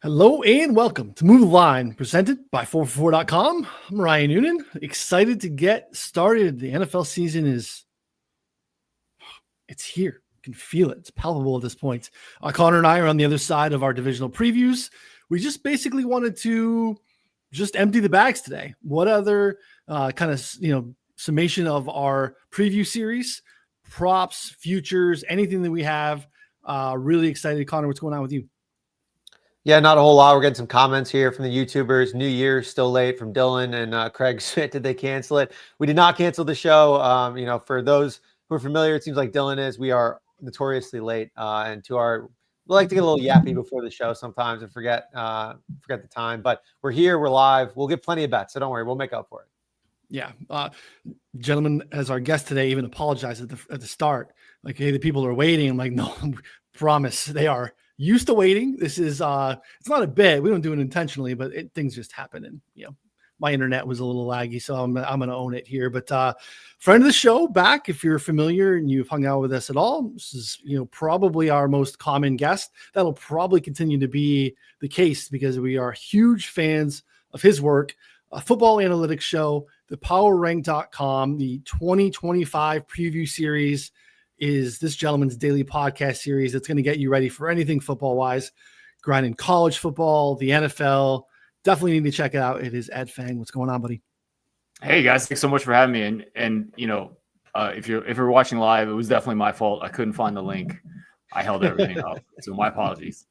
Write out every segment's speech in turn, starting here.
Hello and welcome to Move the Line, presented by 444.com. I'm Ryan Noonan, excited to get started. The NFL season it's here. You can feel it. It's palpable at this point. Connor and I are on the other side of our divisional previews. We just basically wanted to just empty the bags today. What other summation of our preview series, props, futures, anything that we have. Really excited. Connor, what's going on with you? Yeah, not a whole lot. We're getting some comments here from the YouTubers. New Year's still late from Dylan and Craig. Did they cancel it? We did not cancel the show. For those who are familiar, it seems like Dylan is. We are notoriously late, and we like to get a little yappy before the show sometimes and forget the time. But we're here. We're live. We'll get plenty of bets, so don't worry. We'll make up for it. Yeah, gentlemen, as our guest today, even apologized at the start. Like, hey, the people are waiting. I'm like, no, promise they are used to waiting. This is it's not a bit. We don't do it intentionally, but things just happen. And my internet was a little laggy, so I'm gonna own it here. But friend of the show back, if you're familiar and you've hung out with us at all, this is probably our most common guest. That'll probably continue to be the case because we are huge fans of his work. A football analytics show, thepowerrank.com, the 2025 preview series is this gentleman's daily podcast series that's going to get you ready for anything football-wise, grinding college football, the NFL. Definitely need to check it out. It is Ed Fang. What's going on, buddy? Hey, guys. Thanks so much for having me. And if you're watching live, it was definitely my fault. I couldn't find the link. I held everything up. So my apologies.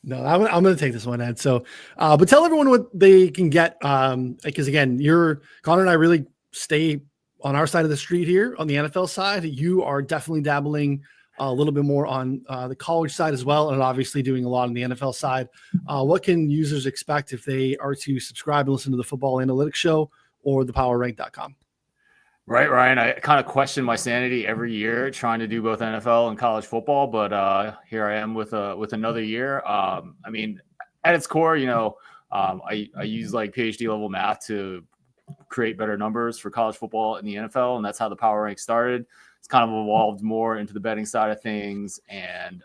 No, I'm going to take this one, Ed. So, but tell everyone what they can get. Because again, Connor and I really stay on our side of the street here on the NFL side. You are definitely dabbling a little bit more on the college side as well, and obviously doing a lot on the NFL side. What can users expect if they are to subscribe and listen to the Football Analytics Show or thepowerrank.com? Right, Ryan. I kind of question my sanity every year trying to do both NFL and college football, but here I am with another year. I mean, at its core, I use like PhD level math to create better numbers for college football in the NFL, and that's how the Power Rank started. It's kind of evolved more into the betting side of things, and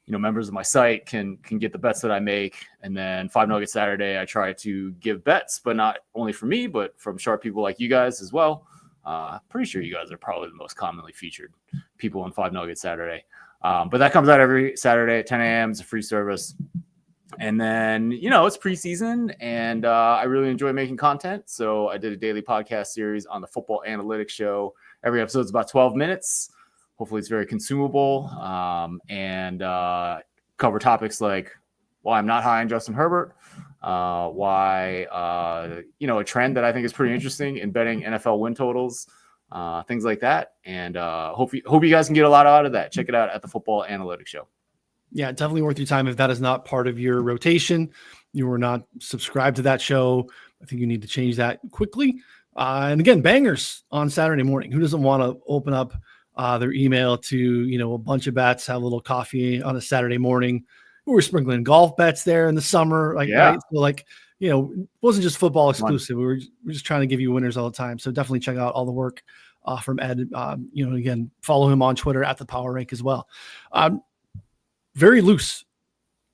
members of my site can get the bets that I make. And then 5 Nugget Saturday, I try to give bets, but not only for me, but from sharp people like you guys as well. Pretty sure you guys are probably the most commonly featured people on 5 Nugget Saturday. But that comes out every Saturday at 10 a.m. It's a free service. And then, it's preseason, and I really enjoy making content. So I did a daily podcast series on the Football Analytics Show. Every episode is about 12 minutes. Hopefully it's very consumable, and cover topics like why I'm not high on Justin Herbert, why, a trend that I think is pretty interesting in betting NFL win totals, things like that. And hope you guys can get a lot out of that. Check it out at the Football Analytics Show. Yeah, definitely worth your time. If that is not part of your rotation, you are not subscribed to that show, I think you need to change that quickly. And again, bangers on Saturday morning. Who doesn't want to open up their email to, a bunch of bets, have a little coffee on a Saturday morning? We were sprinkling golf bets there in the summer. Right? So it wasn't just football exclusive. We were just trying to give you winners all the time. So definitely check out all the work from Ed. Again, follow him on Twitter at the Power Rank as well. Very loose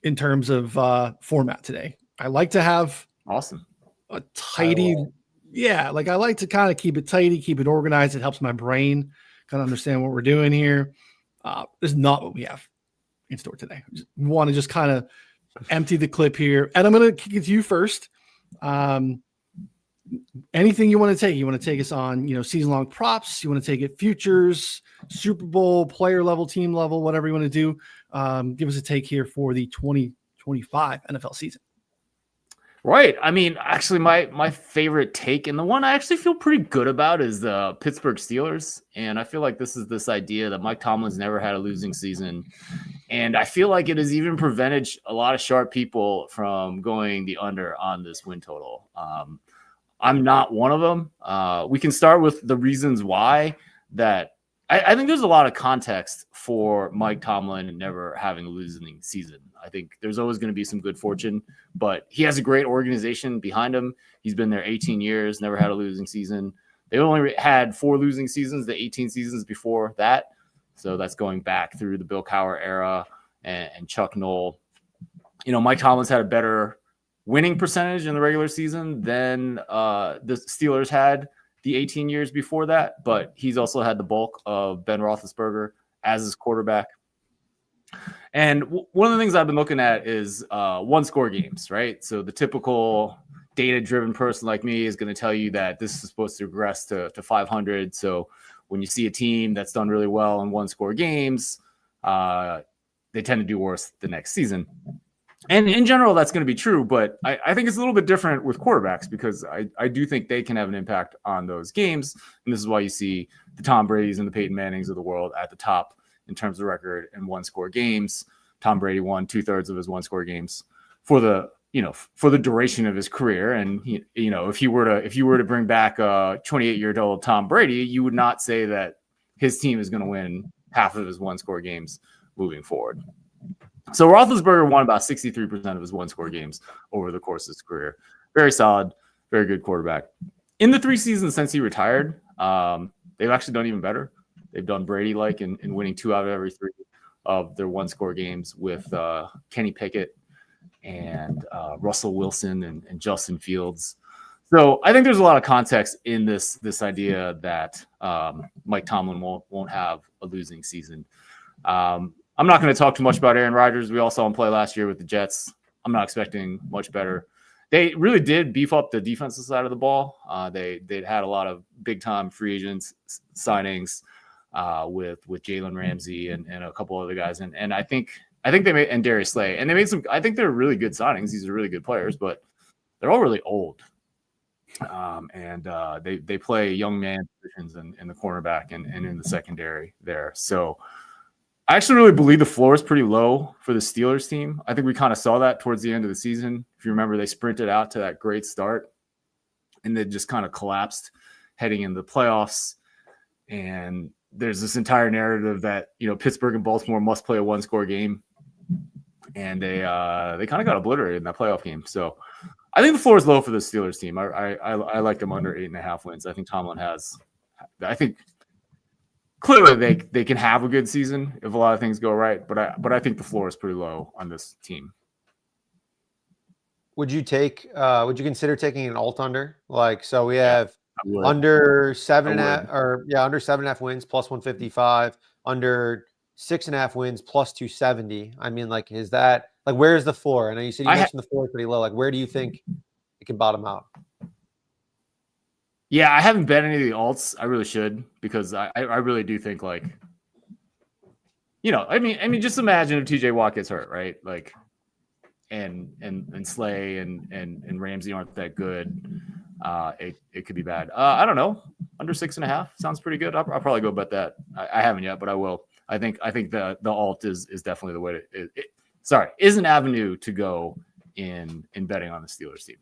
in terms of format today. I like to have a tidy, I like to kind of keep it tidy, keep it organized. It helps my brain kind of understand what we're doing here. This is not what we have in store today. We want to just kind of empty the clip here. And I'm going to kick it to you first. Anything you want to take? You want to take us on, season-long props? You want to take it futures, Super Bowl, player level, team level, whatever you want to do. Give us a take here for the 2025 NFL season. Right. I mean, actually, my favorite take, and the one I actually feel pretty good about, is the Pittsburgh Steelers. And I feel like this idea that Mike Tomlin's never had a losing season. And I feel like it has even prevented a lot of sharp people from going the under on this win total. I'm not one of them. We can start with the reasons why that I think there's a lot of context for Mike Tomlin never having a losing season. I think there's always going to be some good fortune, but he has a great organization behind him. He's been there 18 years, never had a losing season. They only had 4 losing seasons, the 18 seasons before that. So that's going back through the Bill Cowher era and Chuck Noll. Mike Tomlin's had a better winning percentage in the regular season than the Steelers had the 18 years before that, but he's also had the bulk of Ben Roethlisberger as his quarterback. And one of the things I've been looking at is one-score games, right? So the typical data-driven person like me is going to tell you that this is supposed to regress to 500. So when you see a team that's done really well in one-score games, they tend to do worse the next season. And in general, that's going to be true, but I think it's a little bit different with quarterbacks because I do think they can have an impact on those games. And this is why you see the Tom Brady's and the Peyton Mannings of the world at the top in terms of record and one-score games. Tom Brady won 2/3 of his one-score games for the duration of his career. And if you were to bring back a 28-year-old Tom Brady, you would not say that his team is going to win half of his one-score games moving forward. So Roethlisberger won about 63% of his one-score games over the course of his career. Very solid, very good quarterback. In the 3 seasons since he retired, they've actually done even better. They've done Brady-like in winning 2 out of every 3 of their one-score games with Kenny Pickett and Russell Wilson and Justin Fields. So I think there's a lot of context in this idea that Mike Tomlin won't have a losing season. I'm not going to talk too much about Aaron Rodgers. We all saw him play last year with the Jets. I'm not expecting much better. They really did beef up the defensive side of the ball. They'd had a lot of big-time free agents signings with Jalen Ramsey and a couple other guys. And I think they made, and Darius Slay, and they made some. I think they're really good signings. These are really good players, but they're all really old. They play young man positions in the cornerback and in the secondary there. So I actually really believe the floor is pretty low for the Steelers team. I think we kind of saw that towards the end of the season. If you remember, they sprinted out to that great start and then just kind of collapsed heading into the playoffs. And there's this entire narrative that, Pittsburgh and Baltimore must play a one-score game. And they kind of got obliterated in that playoff game. So I think the floor is low for the Steelers team. I like them under 8.5 wins. I think Tomlin clearly they can have a good season if a lot of things go right, but I think the floor is pretty low on this team. Would you consider taking an alt under? So we have under 7.5 under 7.5 wins plus 155, under 6.5 wins plus 270. I mean, is that where's the floor? I know you said mentioned the floor is pretty low. Where do you think it can bottom out? Yeah, I haven't bet any of the alts. I really should because I really do think I mean, just imagine if TJ Watt gets hurt, right? And Slay and Ramsey aren't that good. It could be bad. I don't know. Under 6.5 sounds pretty good. I'll probably go bet that. I haven't yet, but I will. I think the alt is definitely the way to. Is an avenue to go in betting on the Steelers team.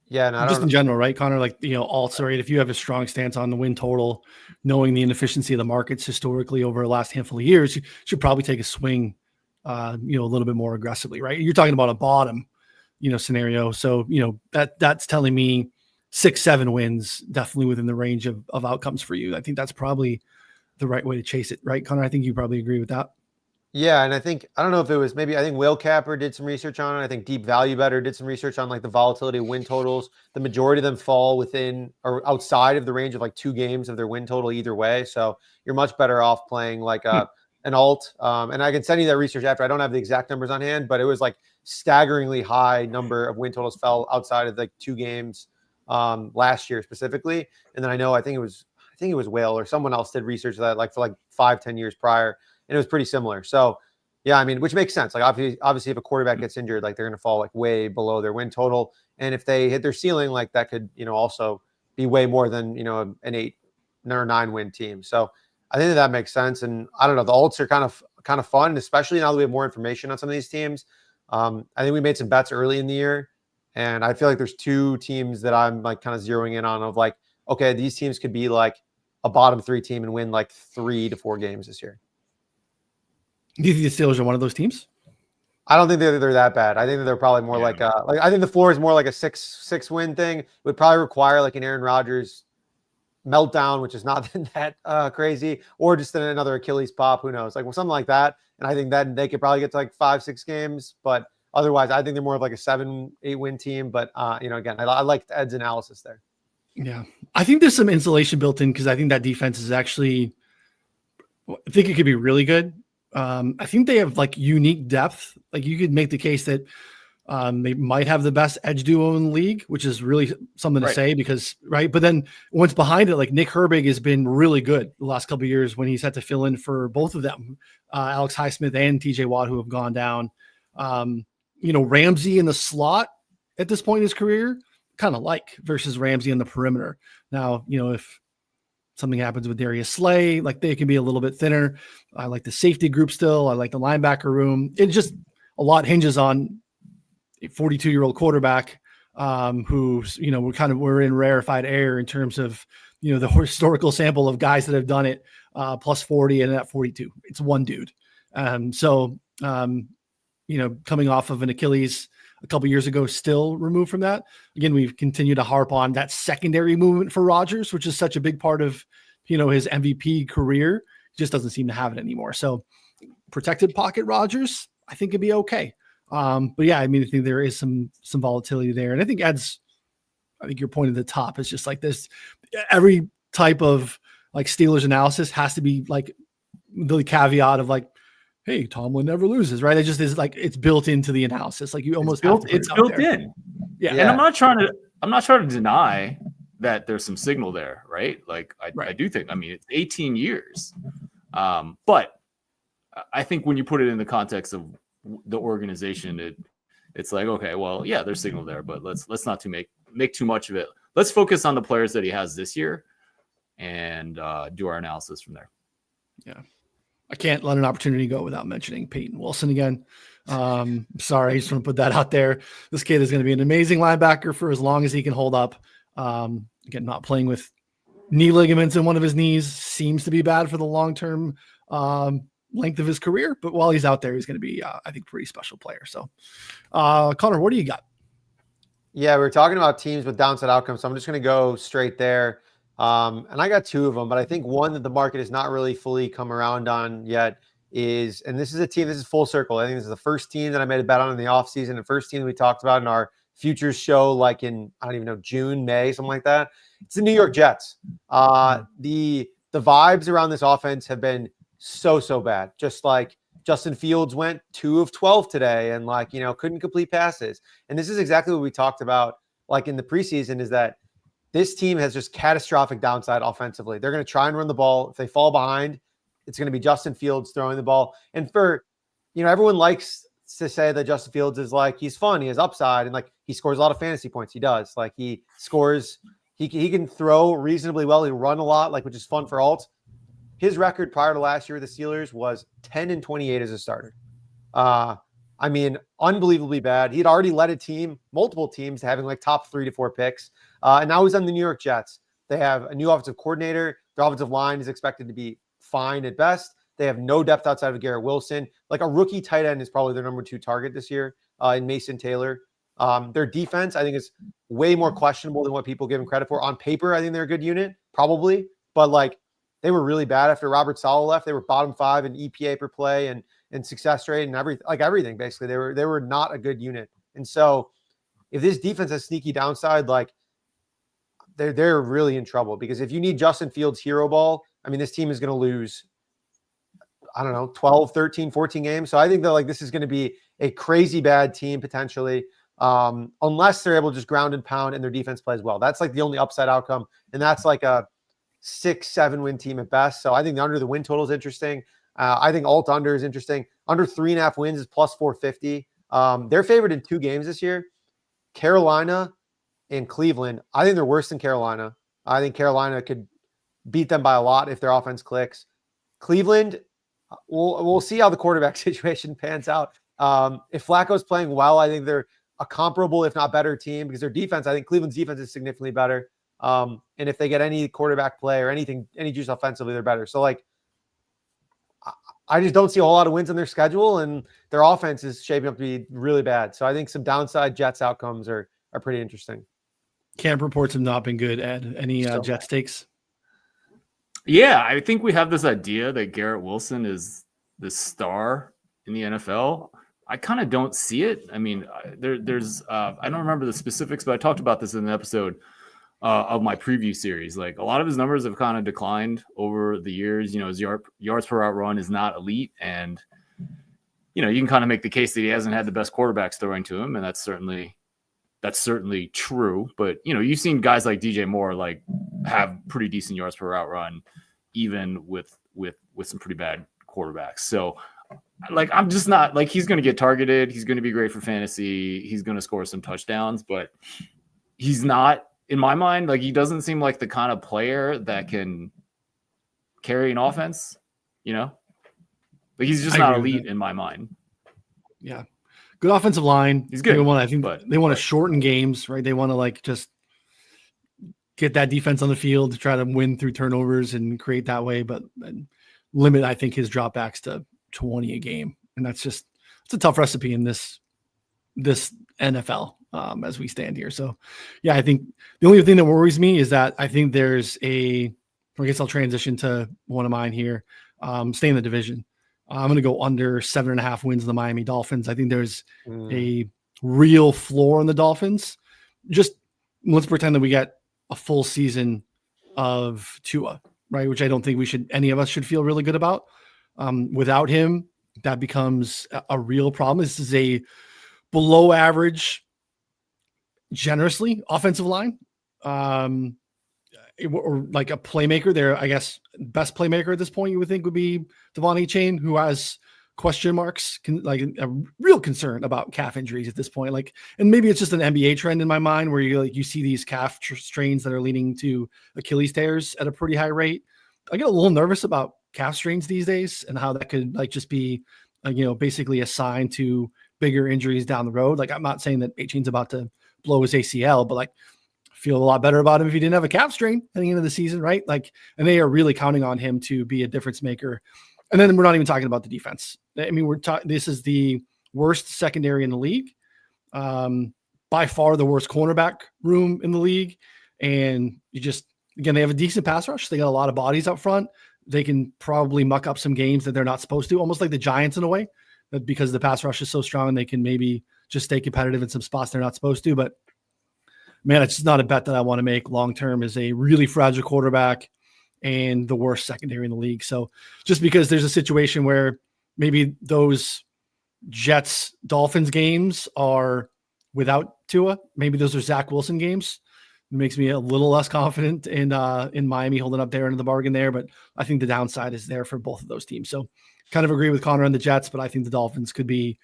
Yeah, and just in general, right, Connor? Alts, right? If you have a strong stance on the win total, knowing the inefficiency of the markets historically over the last handful of years, you should probably take a swing, a little bit more aggressively, right? You're talking about a bottom, scenario. So, that's telling me 6-7 wins, definitely within the range of outcomes for you. I think that's probably the right way to chase it, right, Connor? I think you probably agree with that. Yeah, and I don't know if it was I think Whale Capper did some research on it. I think Deep Value Better did some research on the volatility of win totals. The majority of them fall within or outside of the range of 2 games of their win total either way. So you're much better off playing an alt. And I can send you that research after. I don't have the exact numbers on hand, but it was staggeringly high number of win totals fell outside of 2 games last year specifically. And then I think it was Whale or someone else did research that for 5-10 years prior. And it was pretty similar. So, yeah, I mean, which makes sense. Obviously, if a quarterback gets injured, they're going to fall way below their win total. And if they hit their ceiling, that could, also be way more than, an 8 or 9 win team. So I think that makes sense. And I don't know, the alts are kind of fun, especially now that we have more information on some of these teams. I think we made some bets early in the year, and I feel there's 2 teams that I'm kind of zeroing in on of okay, these teams could be a bottom 3 team and win 3 to 4 games this year. Do you think the Steelers are one of those teams? I don't think they're that bad. I think that they're probably more I think the floor is more a 6 win thing. It would probably require an Aaron Rodgers meltdown, which is not that crazy, or just another Achilles pop. Who knows? Like, well, something like that. And I think that they could probably get to like 5-6 games. But otherwise, I think they're more of like a 7-8 win team. But, again, I like Ed's analysis there. Yeah. I think there's some insulation built in because I think that defense is actually, I think it could be really good. I think they have like unique depth. Like you could make the case that they might have the best edge duo in the league, which is really something to say because, right. But then what's behind it, like Nick Herbig has been really good the last couple of years when he's had to fill in for both of them, Alex Highsmith and TJ Watt, who have gone down. Ramsey in the slot at this point in his career, kind of like versus Ramsey in the perimeter. Now, if something happens with Darius Slay, like they can be a little bit thinner. I like the safety group still. I like the linebacker room. It just a lot hinges on a 42-year-old quarterback who, we're in rarefied air in terms of, the historical sample of guys that have done it plus 40 and at 42. It's one dude. Coming off of an Achilles a couple years ago, still removed from that. Again, we've continued to harp on that secondary movement for Rodgers, which is such a big part of, his MVP career. He just doesn't seem to have it anymore. So protected pocket Rodgers, I think it'd be okay. But yeah, I think there is some volatility there. And I think your point at the top is just like this, every type of like Steelers analysis has to be like the caveat of like, hey, Tomlin never loses, right? It just is like, it's built into the analysis. Like you almost it's built in. Yeah. And I'm not trying to deny that there's some signal there, right? Like I do think, it's 18 years. But I think when you put it in the context of the organization, it's like, okay, well, yeah, there's signal there, but let's not make too much of it. Let's focus on the players that he has this year and do our analysis from there. Yeah. I can't let an opportunity go without mentioning Peyton Wilson again. Sorry, I just want to put that out there. This kid is going to be an amazing linebacker for as long as he can hold up. Again, not playing with knee ligaments in one of his knees seems to be bad for the long-term length of his career. But while he's out there, he's going to be, I think, a pretty special player. So, Connor, what do you got? Yeah, we're talking about teams with downside outcomes. So I'm just going to go straight there. And I got two of them, but I think one that the market has not really fully come around on yet is, and this is a team, this is full circle. I think this is the first team that I made a bet on in the offseason, the first team that we talked about in our futures show, like in, I don't even know, June, May, something like that. It's the New York Jets. The vibes around this offense have been so bad. Just like Justin Fields went 2 of 12 today and couldn't complete passes. And this is exactly what we talked about like in the preseason, is that this team has just catastrophic downside offensively. They're going to try and run the ball. If they fall behind, it's going to be Justin Fields throwing the ball. And for, everyone likes to say that Justin Fields is like, he's fun, he has upside, and like he scores a lot of fantasy points. He does. Like he scores, he can throw reasonably well. He run a lot, like, which is fun for alt. His record prior to last year with the Steelers was 10-28 as a starter. Unbelievably bad. He'd already led a team, multiple teams, having like top 3 to 4 picks. And now he's on the New York Jets. They have a new offensive coordinator. Their offensive line is expected to be fine at best. They have no depth outside of Garrett Wilson. Like a rookie tight end is probably their number 2 target this year in Mason Taylor. Their defense, I think, is way more questionable than what people give them credit for. On paper, I think they're a good unit, probably. But like they were really bad after Robert Saleh left. They were bottom 5 in EPA per play and success rate and everything, basically. They were not a good unit. And so if this defense has sneaky downside, like they're really in trouble, because if you need Justin Fields hero ball, this team is going to lose, 12, 13, 14 games. So I think that like this is going to be a crazy bad team potentially, unless they're able to just ground and pound and their defense plays well. That's like the only upside outcome. And that's like a 6-7 win team at best. So I think the under the win total is interesting. I think alt under is interesting. Under 3.5 wins is plus 450. They're favored in 2 games this year. Carolina and Cleveland. I think they're worse than Carolina. I think Carolina could beat them by a lot if their offense clicks. Cleveland, we'll see how the quarterback situation pans out. If Flacco's playing well, I think they're a comparable, if not better team, because their defense, I think Cleveland's defense is significantly better. And if they get any quarterback play or any juice offensively, they're better. So like, I just don't see a whole lot of wins on their schedule, and their offense is shaping up to be really bad. So I think some downside Jets outcomes are pretty interesting. Camp reports have not been good, Ed. Any Jets takes? Yeah, I think we have this idea that Garrett Wilson is the star in the NFL. I kind of don't see it. I mean, there's I don't remember the specifics, but I talked about this in an episode of my preview series. Like a lot of his numbers have kind of declined over the years. You know, his yards per route run is not elite, and you know you can kind of make the case that he hasn't had the best quarterbacks throwing to him, and that's certainly true. But you know, you've seen guys like DJ Moore like have pretty decent yards per route run, even with some pretty bad quarterbacks. So like I'm just not like he's going to get targeted. He's going to be great for fantasy. He's going to score some touchdowns, but he's not, in my mind, like he doesn't seem like the kind of player that can carry an offense, you know? Like he's just not elite in my mind. Yeah. Good offensive line. He's good. They want to shorten games, right? They want to like just get that defense on the field to try to win through turnovers and create that way, but limit, I think, his dropbacks to 20 a game. And it's a tough recipe in this NFL as we stand here. So yeah, I think the only thing that worries me is that I think I guess I'll transition to one of mine here. Stay in the division. I'm going to go under 7.5 wins in the Miami Dolphins. I think there's a real floor in the Dolphins. Just let's pretend that we get a full season of Tua, right? Which I don't think any of us should feel really good about. Without him, that becomes a real problem. This is a below average, generously offensive line. Or like a playmaker there, I guess best playmaker at this point you would think would be Devon Achane, who has question marks, like a real concern about calf injuries at this point. Like, and maybe it's just an NBA trend in my mind where you see these calf strains that are leading to Achilles tears at a pretty high rate. I get a little nervous about calf strains these days and how that could like just be, basically a sign to bigger injuries down the road. Like I'm not saying that Achane's about to blow his ACL, but like feel a lot better about him if he didn't have a calf strain heading into the season, right? Like, and they are really counting on him to be a difference maker. And then we're not even talking about the defense. I mean, this is the worst secondary in the league, by far the worst cornerback room in the league. And again, they have a decent pass rush. They got a lot of bodies up front. They can probably muck up some games that they're not supposed to, almost like the Giants in a way, that because the pass rush is so strong, they can maybe just stay competitive in some spots they're not supposed to. But man, it's just not a bet that I want to make long-term. Is a really fragile quarterback and the worst secondary in the league. So just because there's a situation where maybe those Jets-Dolphins games are without Tua, maybe those are Zach Wilson games, it makes me a little less confident in Miami holding up their end of the bargain there. But I think the downside is there for both of those teams. So kind of agree with Connor on the Jets, but I think the Dolphins could be,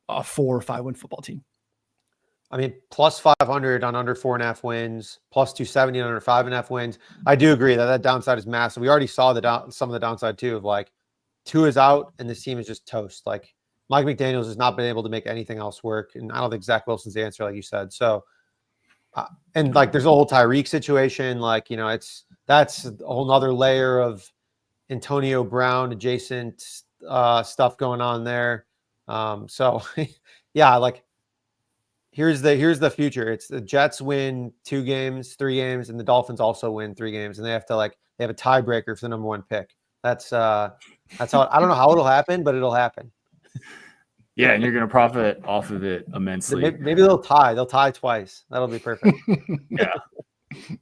a 4 or 5 win football team. I mean, plus 500 on under 4.5 wins, plus 270 on under 5.5 wins. I do agree that downside is massive. We already saw some of the downside too, of like Tua is out and this team is just toast. Like Mike McDaniels has not been able to make anything else work. And I don't think Zach Wilson's the answer, like you said. So, and like there's a whole Tyreek situation. Like, that's a whole nother layer of Antonio Brown adjacent stuff going on there. So yeah, like, Here's the future. It's the Jets win 2 games, 3 games, and the Dolphins also win 3 games, and they have a tiebreaker for the number 1 pick. That's how. I don't know how it'll happen, but it'll happen. Yeah, and you're going to profit off of it immensely. Maybe they'll tie. They'll tie twice. That'll be perfect. Yeah,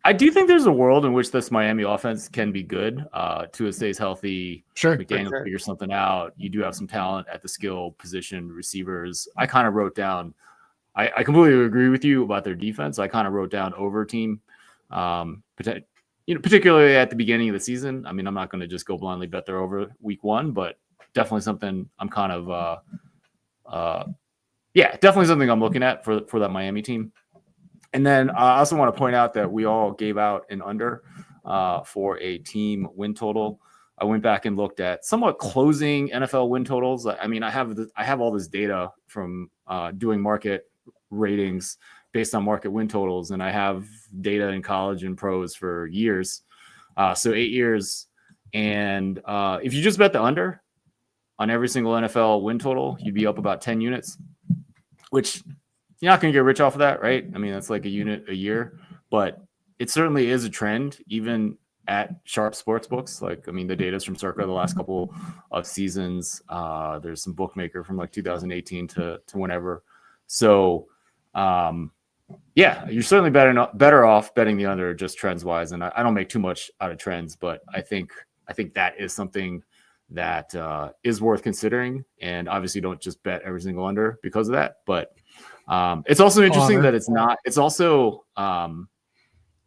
I do think there's a world in which this Miami offense can be good. Tua stays healthy. Sure, McDaniel figures something out. You do have some talent at the skill position, receivers. I kind of wrote down. I completely agree with you about their defense. I kind of wrote down over team, particularly at the beginning of the season. I mean, I'm not going to just go blindly bet they're over week 1, but definitely something I'm kind of, definitely something I'm looking at for that Miami team. And then I also want to point out that we all gave out an under for a team win total. I went back and looked at somewhat closing NFL win totals. I mean, I have all this data from doing market ratings based on market win totals, and I have data in college and pros for years, so 8 years. And if you just bet the under on every single NFL win total, you'd be up about 10 units, which you're not going to get rich off of that, right? I mean, that's like a unit a year, but it certainly is a trend, even at Sharp Sportsbooks. Like, I mean, the data's from Circa the last couple of seasons. There's some bookmaker from like 2018 to whenever. So, yeah, you're certainly better off betting the under just trends wise. And I don't make too much out of trends, but I think that is something that is worth considering. And obviously, don't just bet every single under because of that. But it's also interesting that it's not. It's also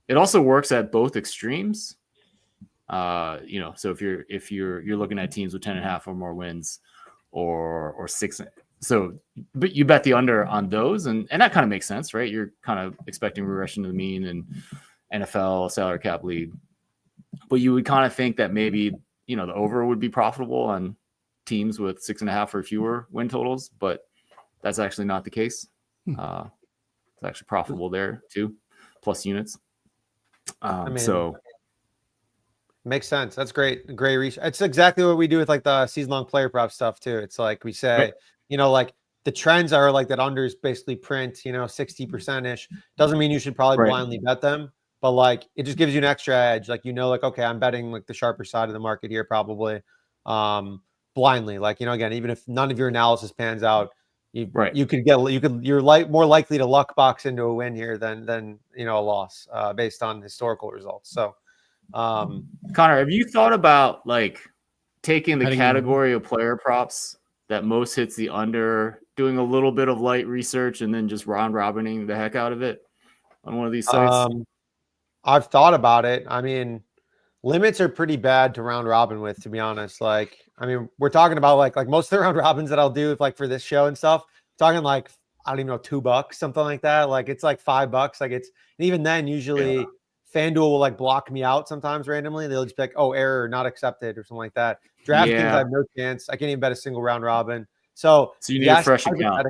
it also works at both extremes. You know, so if you're looking at teams with 10.5 or more wins, or 6. So, but you bet the under on those, and that kind of makes sense, right? You're kind of expecting regression to the mean and NFL salary cap league, but you would kind of think that maybe, you know, the over would be profitable on teams with 6.5 or fewer win totals, but that's actually not the case. It's actually profitable there too, plus units. So makes sense. That's great. Great research. It's exactly what we do with like the season long player prop stuff too. It's like we say, right. You know, like the trends are like that unders basically print, you know, 60% ish. Doesn't mean you should probably Right. blindly bet them, but like it just gives you an extra edge. Like, you know, like, okay, I'm betting like the sharper side of the market here, probably blindly. Like, you know, again, even if none of your analysis pans out, you're more likely to luck box into a win here than you know, a loss based on historical results. So Connor, have you thought about like taking the category of player props that most hits the under, doing a little bit of light research, and then just round robining the heck out of it on one of these sites? I've thought about it. I mean, limits are pretty bad to round robin with, to be honest. Like, I mean, we're talking about like most of the round robins that I'll do like for this show and stuff, talking like, I don't even know, $2, something like that. Like it's like $5. Like it's, and even then usually FanDuel will like block me out sometimes randomly. They'll just be like, oh, error, not accepted or something like that. DraftKings, I have no chance. I can't even bet a single round robin. So you need a fresh account.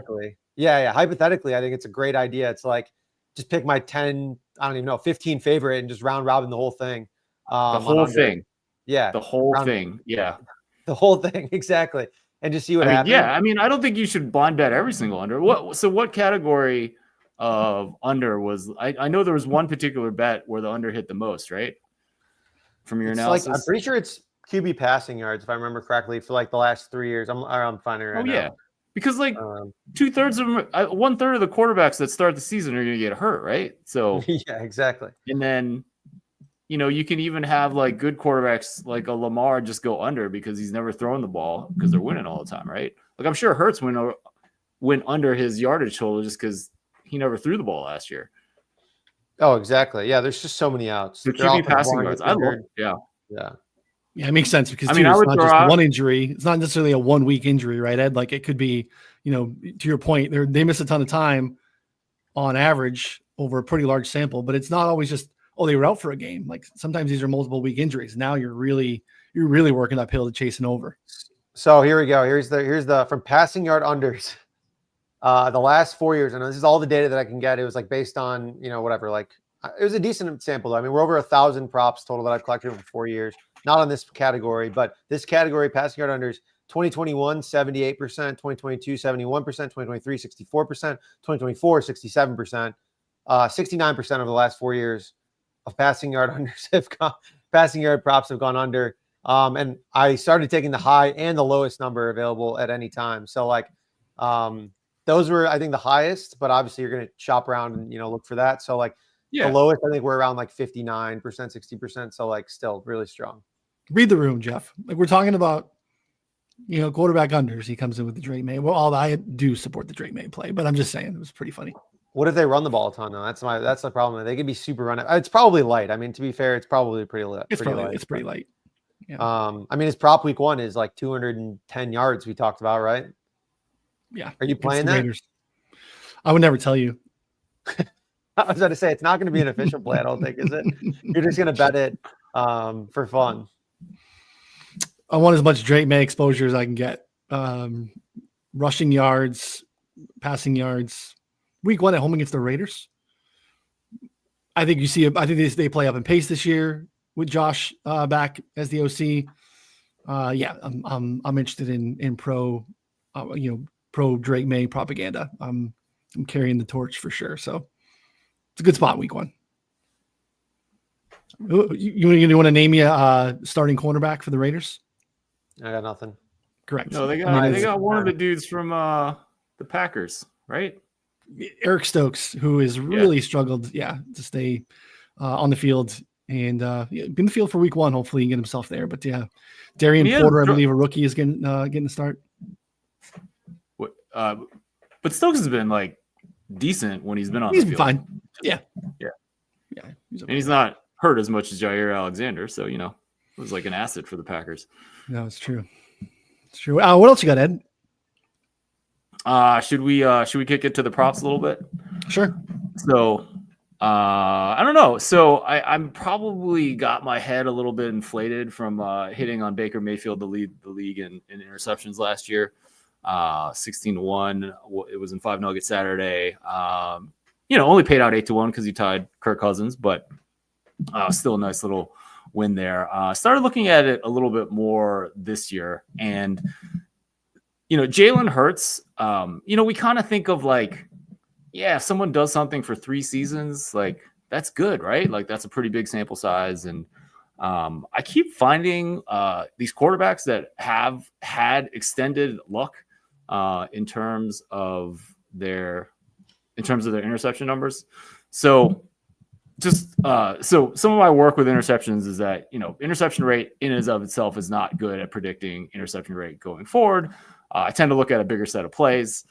Hypothetically, I think it's a great idea. It's like, just pick my 10, I don't even know, 15 favorite and just round robin the whole thing. The whole thing. Yeah. The whole thing. Yeah. The whole thing. Exactly. And just see what happens. Yeah. I mean, I don't think you should blind bet every single under. What category of under was, I know there was one particular bet where the under hit the most, right? From your analysis. Like, I'm pretty sure it's QB passing yards, if I remember correctly, for like the last 3 years. I'm finding it right now. Yeah. Because like 2/3 of them, 1/3 of the quarterbacks that start the season are going to get hurt, right? So yeah, exactly. And then, you know, you can even have like good quarterbacks like a Lamar just go under because he's never thrown the ball because they're winning all the time, right? Like I'm sure Hurts went under his yardage total just because he never threw the ball last year. Oh, exactly. Yeah, there's just so many outs. The QB passing yards. Yeah, it makes sense because I mean, it's not just out one injury. It's not necessarily a 1 week injury, right, Ed? Like it could be, you know, to your point, they miss a ton of time on average over a pretty large sample, but it's not always just, oh, they were out for a game. Like sometimes these are multiple week injuries. Now you're really working uphill to chasing over. So here we go. Here's the from passing yard unders. The last 4 years, and this is all the data that I can get. It was like based on, you know, whatever, like it was a decent sample though. I mean, we're over 1,000 props total that I've collected over 4 years. Not on this category, but this category, passing yard unders, 2021, 78%, 2022, 71%, 2023, 64%, 2024, 67%, 69% over the last 4 years of passing yard unders passing yard props have gone under. And I started taking the high and the lowest number available at any time. So like, those were, I think, the highest, but obviously you're going to shop around and, you know, look for that. So like the lowest, I think we're around like 59%, 60%. So like still really strong. Read the room, Jeff. Like we're talking about, you know, quarterback unders. He comes in with the Drake May. Well, I do support the Drake May play, but I'm just saying it was pretty funny. What if they run the ball a ton though? That's the problem. They could be super run. It's probably light. I mean, to be fair, it's probably pretty light. It's pretty light. Yeah. I mean, his prop week 1 is like 210 yards we talked about, right? Yeah. Are you playing that? Raiders. I would never tell you. I was going to say, it's not going to be an official play, I don't think, is it? You're just going to bet it for fun. I want as much Drake May exposure as I can get. Rushing yards, passing yards. Week 1 at home against the Raiders. I think they play up in pace this year with Josh back as the OC. I'm interested in pro Drake May propaganda. I'm carrying the torch for sure. So it's a good spot week 1. You want to name me a starting cornerback for the Raiders? I got nothing. Correct. No, they I mean, got one of the dudes from the Packers, right? Eric Stokes, who has really struggled, to stay on the field and be in the field for week 1. Hopefully, he can get himself there. But Darian Porter, I believe a rookie, is getting the start. But Stokes has been like decent when he's been on. He's the field. Fine. Yeah. And he's not hurt as much as Jair Alexander, so it was like an asset for the Packers. No, it's true. It's true. What else you got, Ed? Should we kick it to the props a little bit? Sure. So I don't know. So I'm probably got my head a little bit inflated from hitting on Baker Mayfield to lead the league in interceptions last year. 16-1. It was in 5 Nugget Saturday. Only paid out 8-1 because he tied Kirk Cousins, but still a nice little win there. Started looking at it a little bit more this year, and Jalen Hurts. We kind of think of if someone does something for 3 seasons, like that's good, right? Like that's a pretty big sample size, and I keep finding these quarterbacks that have had extended luck in terms of their interception numbers. So so some of my work with interceptions is that, interception rate in and of itself is not good at predicting interception rate going forward. I tend to look at a bigger set of plays.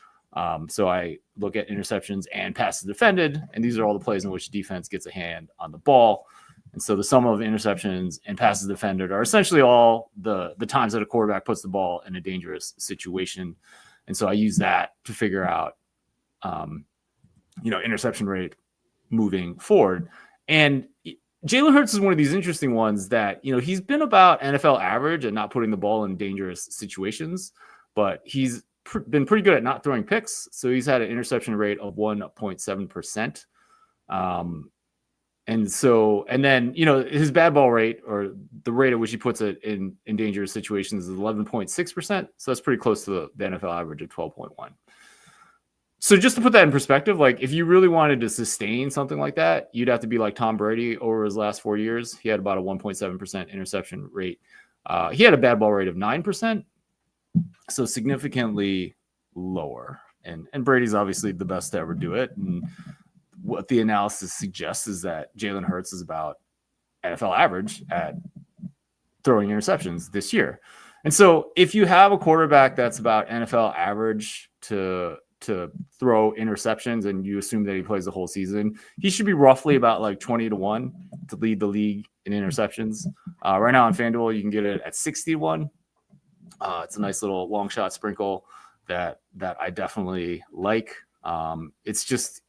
So I look at interceptions and passes defended, and these are all the plays in which defense gets a hand on the ball. And so the sum of interceptions and passes defended are essentially all the times that a quarterback puts the ball in a dangerous situation. And so I use that to figure out, interception rate moving forward. And Jalen Hurts is one of these interesting ones that, he's been about NFL average at not putting the ball in dangerous situations, but he's been pretty good at not throwing picks. So he's had an interception rate of 1.7%. And then, his bad ball rate, or the rate at which he puts it in dangerous situations, is 11.6%. So that's pretty close to the NFL average of 12.1. So just to put that in perspective, if you really wanted to sustain something like that, you'd have to be like Tom Brady over his last 4 years. He had about a 1.7% interception rate. He had a bad ball rate of 9%, so significantly lower. And Brady's obviously the best to ever do it. And what the analysis suggests is that Jalen Hurts is about NFL average at throwing interceptions this year. And so if you have a quarterback that's about NFL average to throw interceptions, and you assume that he plays the whole season, he should be roughly about 20-1 to lead the league in interceptions. Right now on FanDuel, you can get it at 60-1. It's a nice little long shot sprinkle that I definitely like. It's just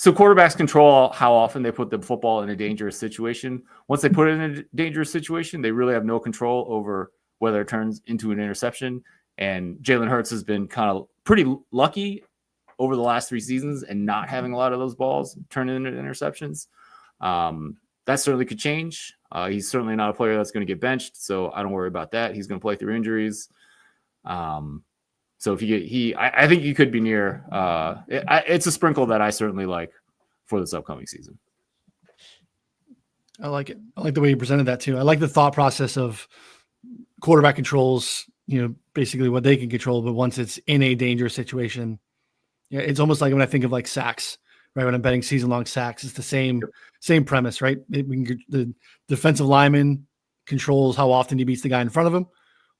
so quarterbacks control how often they put the football in a dangerous situation. Once they put it in a dangerous situation, they really have no control over whether it turns into an interception. And Jalen Hurts has been kind of pretty lucky over the last 3 seasons and not having a lot of those balls turn into interceptions. That certainly could change. He's certainly not a player that's going to get benched, so I don't worry about that. He's going to play through injuries. So if I think he could be near. It's a sprinkle that I certainly like for this upcoming season. I like it. I like the way you presented that too. I like the thought process of quarterback controls, basically what they can control, but once it's in a dangerous situation, it's almost like when I think of sacks, right? When I'm betting season-long sacks, it's the same premise, right? The defensive lineman controls how often he beats the guy in front of him.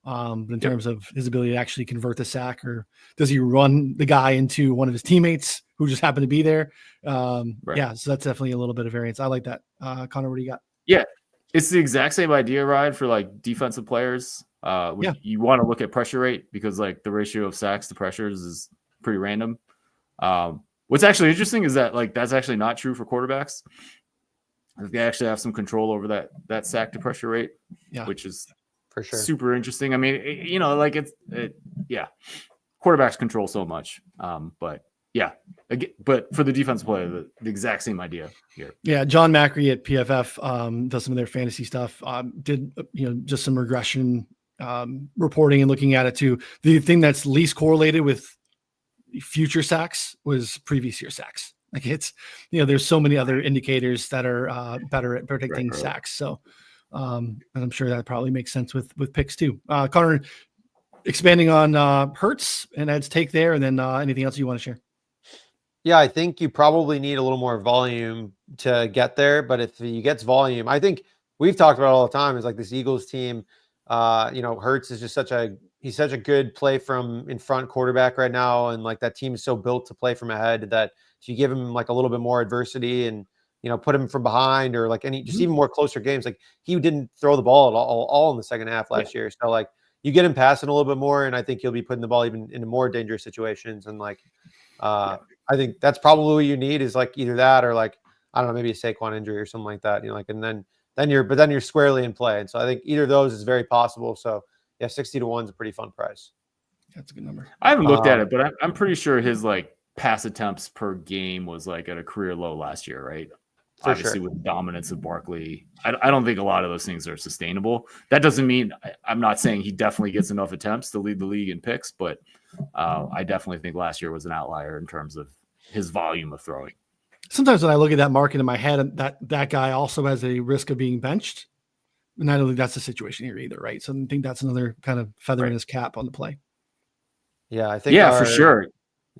But in terms of his ability to actually convert the sack, or does he run the guy into one of his teammates who just happened to be there? Right. Yeah, so that's definitely a little bit of variance. I like that. Connor, what do you got? Yeah, it's the exact same idea, Ryan, for defensive players. You want to look at pressure rate because the ratio of sacks to pressures is pretty random. What's actually interesting is that that's actually not true for quarterbacks. They actually have some control over that sack to pressure rate, which is for sure super interesting. I mean, quarterbacks control so much, but for the defensive player, the exact same idea here. Yeah, John Macri at PFF does some of their fantasy stuff. Did just some regression reporting and looking at it too. The thing that's least correlated with future sacks was previous year sacks. Like it's, there's so many other indicators that are better at predicting Right. sacks. So, and I'm sure that probably makes sense with picks too. Connor, expanding on Hurts and Ed's take there, and then anything else you want to share? Yeah, I think you probably need a little more volume to get there. But if he gets volume, I think we've talked about it all the time. Is like this Eagles team. Hurts is just he's such a good play from in front quarterback right now, and like that team is so built to play from ahead that if you give him like a little bit more adversity and put him from behind or like just even more closer games, like he didn't throw the ball at all in the second half last year. So like you get him passing a little bit more, and I think he'll be putting the ball even into more dangerous situations. And like I think that's probably what you need is like either that or like, I don't know, maybe a Saquon injury or something like that, and then you're squarely in play. And so I think either of those is very possible. So yeah, 60 to 1 is a pretty fun price. That's a good number. I haven't looked at it, but I'm pretty sure his like pass attempts per game was like at a career low last year, right? Obviously with the dominance of Barkley. I don't think a lot of those things are sustainable. That doesn't mean I'm not saying he definitely gets enough attempts to lead the league in picks, but I definitely think last year was an outlier in terms of his volume of throwing. Sometimes when I look at that market in my head, that guy also has a risk of being benched. And I don't think that's the situation here either, right? So I think that's another kind of feather in his cap on the play. Yeah, I think. For sure.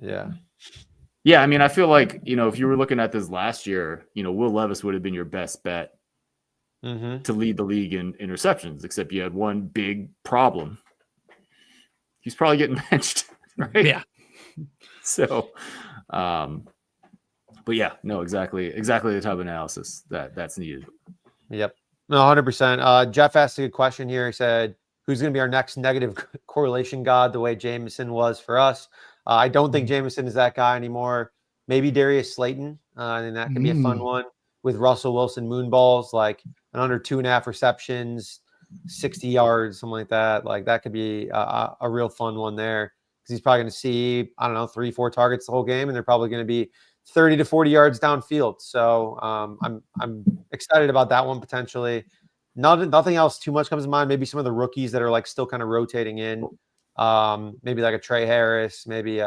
Yeah. Yeah, I mean, I feel like, if you were looking at this last year, Will Levis would have been your best bet to lead the league in interceptions, except you had one big problem. He's probably getting benched, right? Yeah. So, but yeah, no, exactly the type of analysis that's needed. Yep. No, 100%. Jeff asked a good question here. He said, who's going to be our next negative correlation god the way Jameson was for us? I don't think Jameson is that guy anymore. Maybe Darius Slayton. And that could be a fun one with Russell Wilson moonballs, like an under 2.5 receptions, 60 yards, something like that. Like that could be a real fun one there because he's probably going to see, 3-4 targets the whole game, and they're probably going to be 30 to 40 yards downfield. So I'm excited about that one potentially. Nothing else too much comes to mind. Maybe some of the rookies that are like still kind of rotating in. Maybe like a Trey Harris, maybe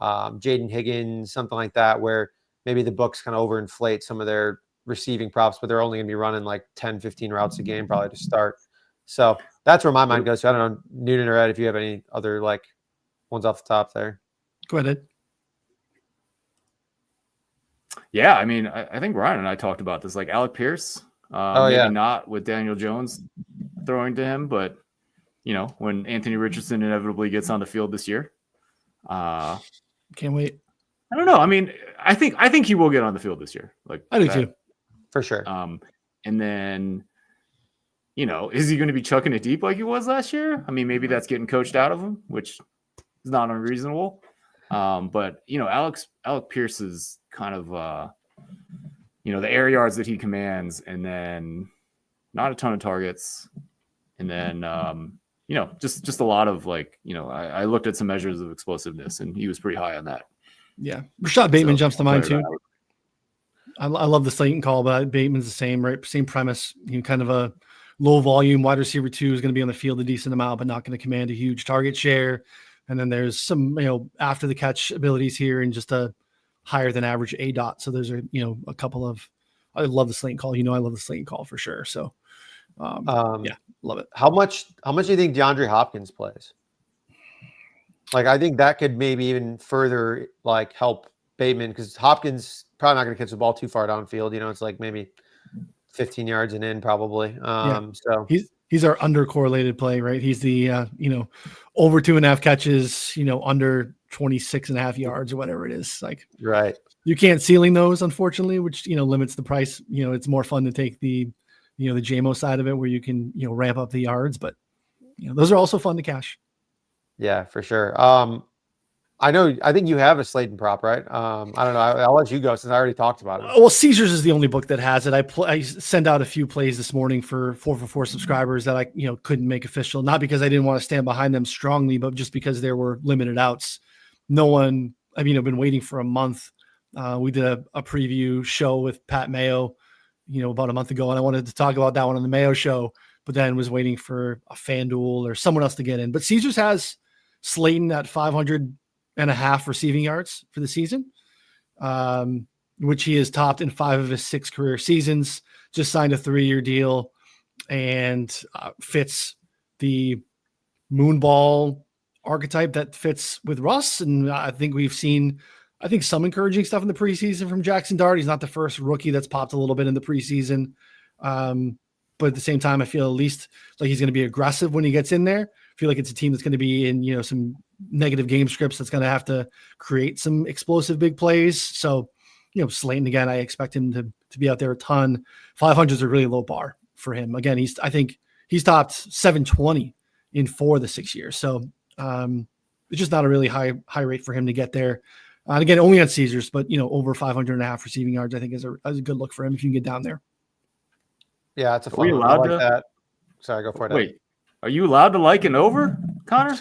Jaden Higgins, something like that, where maybe the books kind of overinflate some of their receiving props, but they're only going to be running like 10, 15 routes a game probably to start. So that's where my mind goes. So I don't know, Newton or Ed, if you have any other like ones off the top there. Go ahead, Ed. Yeah, I mean, I think Ryan and I talked about this, like Alec Pierce. Maybe not with Daniel Jones throwing to him, but when Anthony Richardson inevitably gets on the field this year, can't wait. I don't know. I mean, I think he will get on the field this year. Like I do too, for sure. And then, is he going to be chucking it deep like he was last year? I mean, maybe that's getting coached out of him, which is not unreasonable. But Alec Pierce is kind of the air yards that he commands, and then not a ton of targets, and then just a lot of like I looked at some measures of explosiveness, and he was pretty high on that. Yeah, Rashad Bateman jumps to mind too. I love the Slayton call, but Bateman's the same, right? Same premise. Kind of a low volume wide receiver 2 is going to be on the field a decent amount, but not going to command a huge target share. And then there's some, after the catch abilities here and just a higher than average ADOT. So those are, a couple of, I love the Slayton call. I love the Slayton call for sure. So yeah, love it. How much do you think DeAndre Hopkins plays? Like, I think that could maybe even further like help Bateman, because Hopkins probably not going to catch the ball too far downfield. It's like maybe 15 yards and in probably. So he's our under correlated play, right? He's the, over 2.5 catches, under 26.5 yards or whatever it is. Like, right. You can't ceiling those, unfortunately, which, limits the price. It's more fun to take the, the JMO side of it where you can, ramp up the yards, but those are also fun to cash. Yeah, for sure. I think you have a Slayton prop, right? I don't know. I'll let you go since I already talked about it. Well, Caesars is the only book that has it. I sent out a few plays this morning for 4for4 subscribers that I couldn't make official, not because I didn't want to stand behind them strongly, but just because there were limited outs. No one. I've been waiting for a month. We did a preview show with Pat Mayo, about a month ago, and I wanted to talk about that one on the Mayo show, but then was waiting for a FanDuel or someone else to get in. But Caesars has Slayton at 500.5 receiving yards for the season. which he has topped in 5 of his 6 career seasons. Just signed a 3-year deal and fits the moonball archetype that fits with Russ. And I think we've seen, some encouraging stuff in the preseason from Jackson Dart. He's not the first rookie that's popped a little bit in the preseason. But at the same time, I feel at least like he's going to be aggressive when he gets in there. I feel like it's a team that's going to be in, some negative game scripts that's going to have to create some explosive big plays. So, Slayton, again, I expect him to be out there a ton. 500 is a really low bar for him. Again, I think he's topped 720 in 4 of the 6 years. So it's just not a really high rate for him to get there. And again, only on Caesars, but over 500.5 receiving yards, I think is a good look for him if you can get down there. Yeah, it's a Are we fun one. I allowed like to- that. Sorry, go for it. Wait, are you allowed to like an over, Connor? Is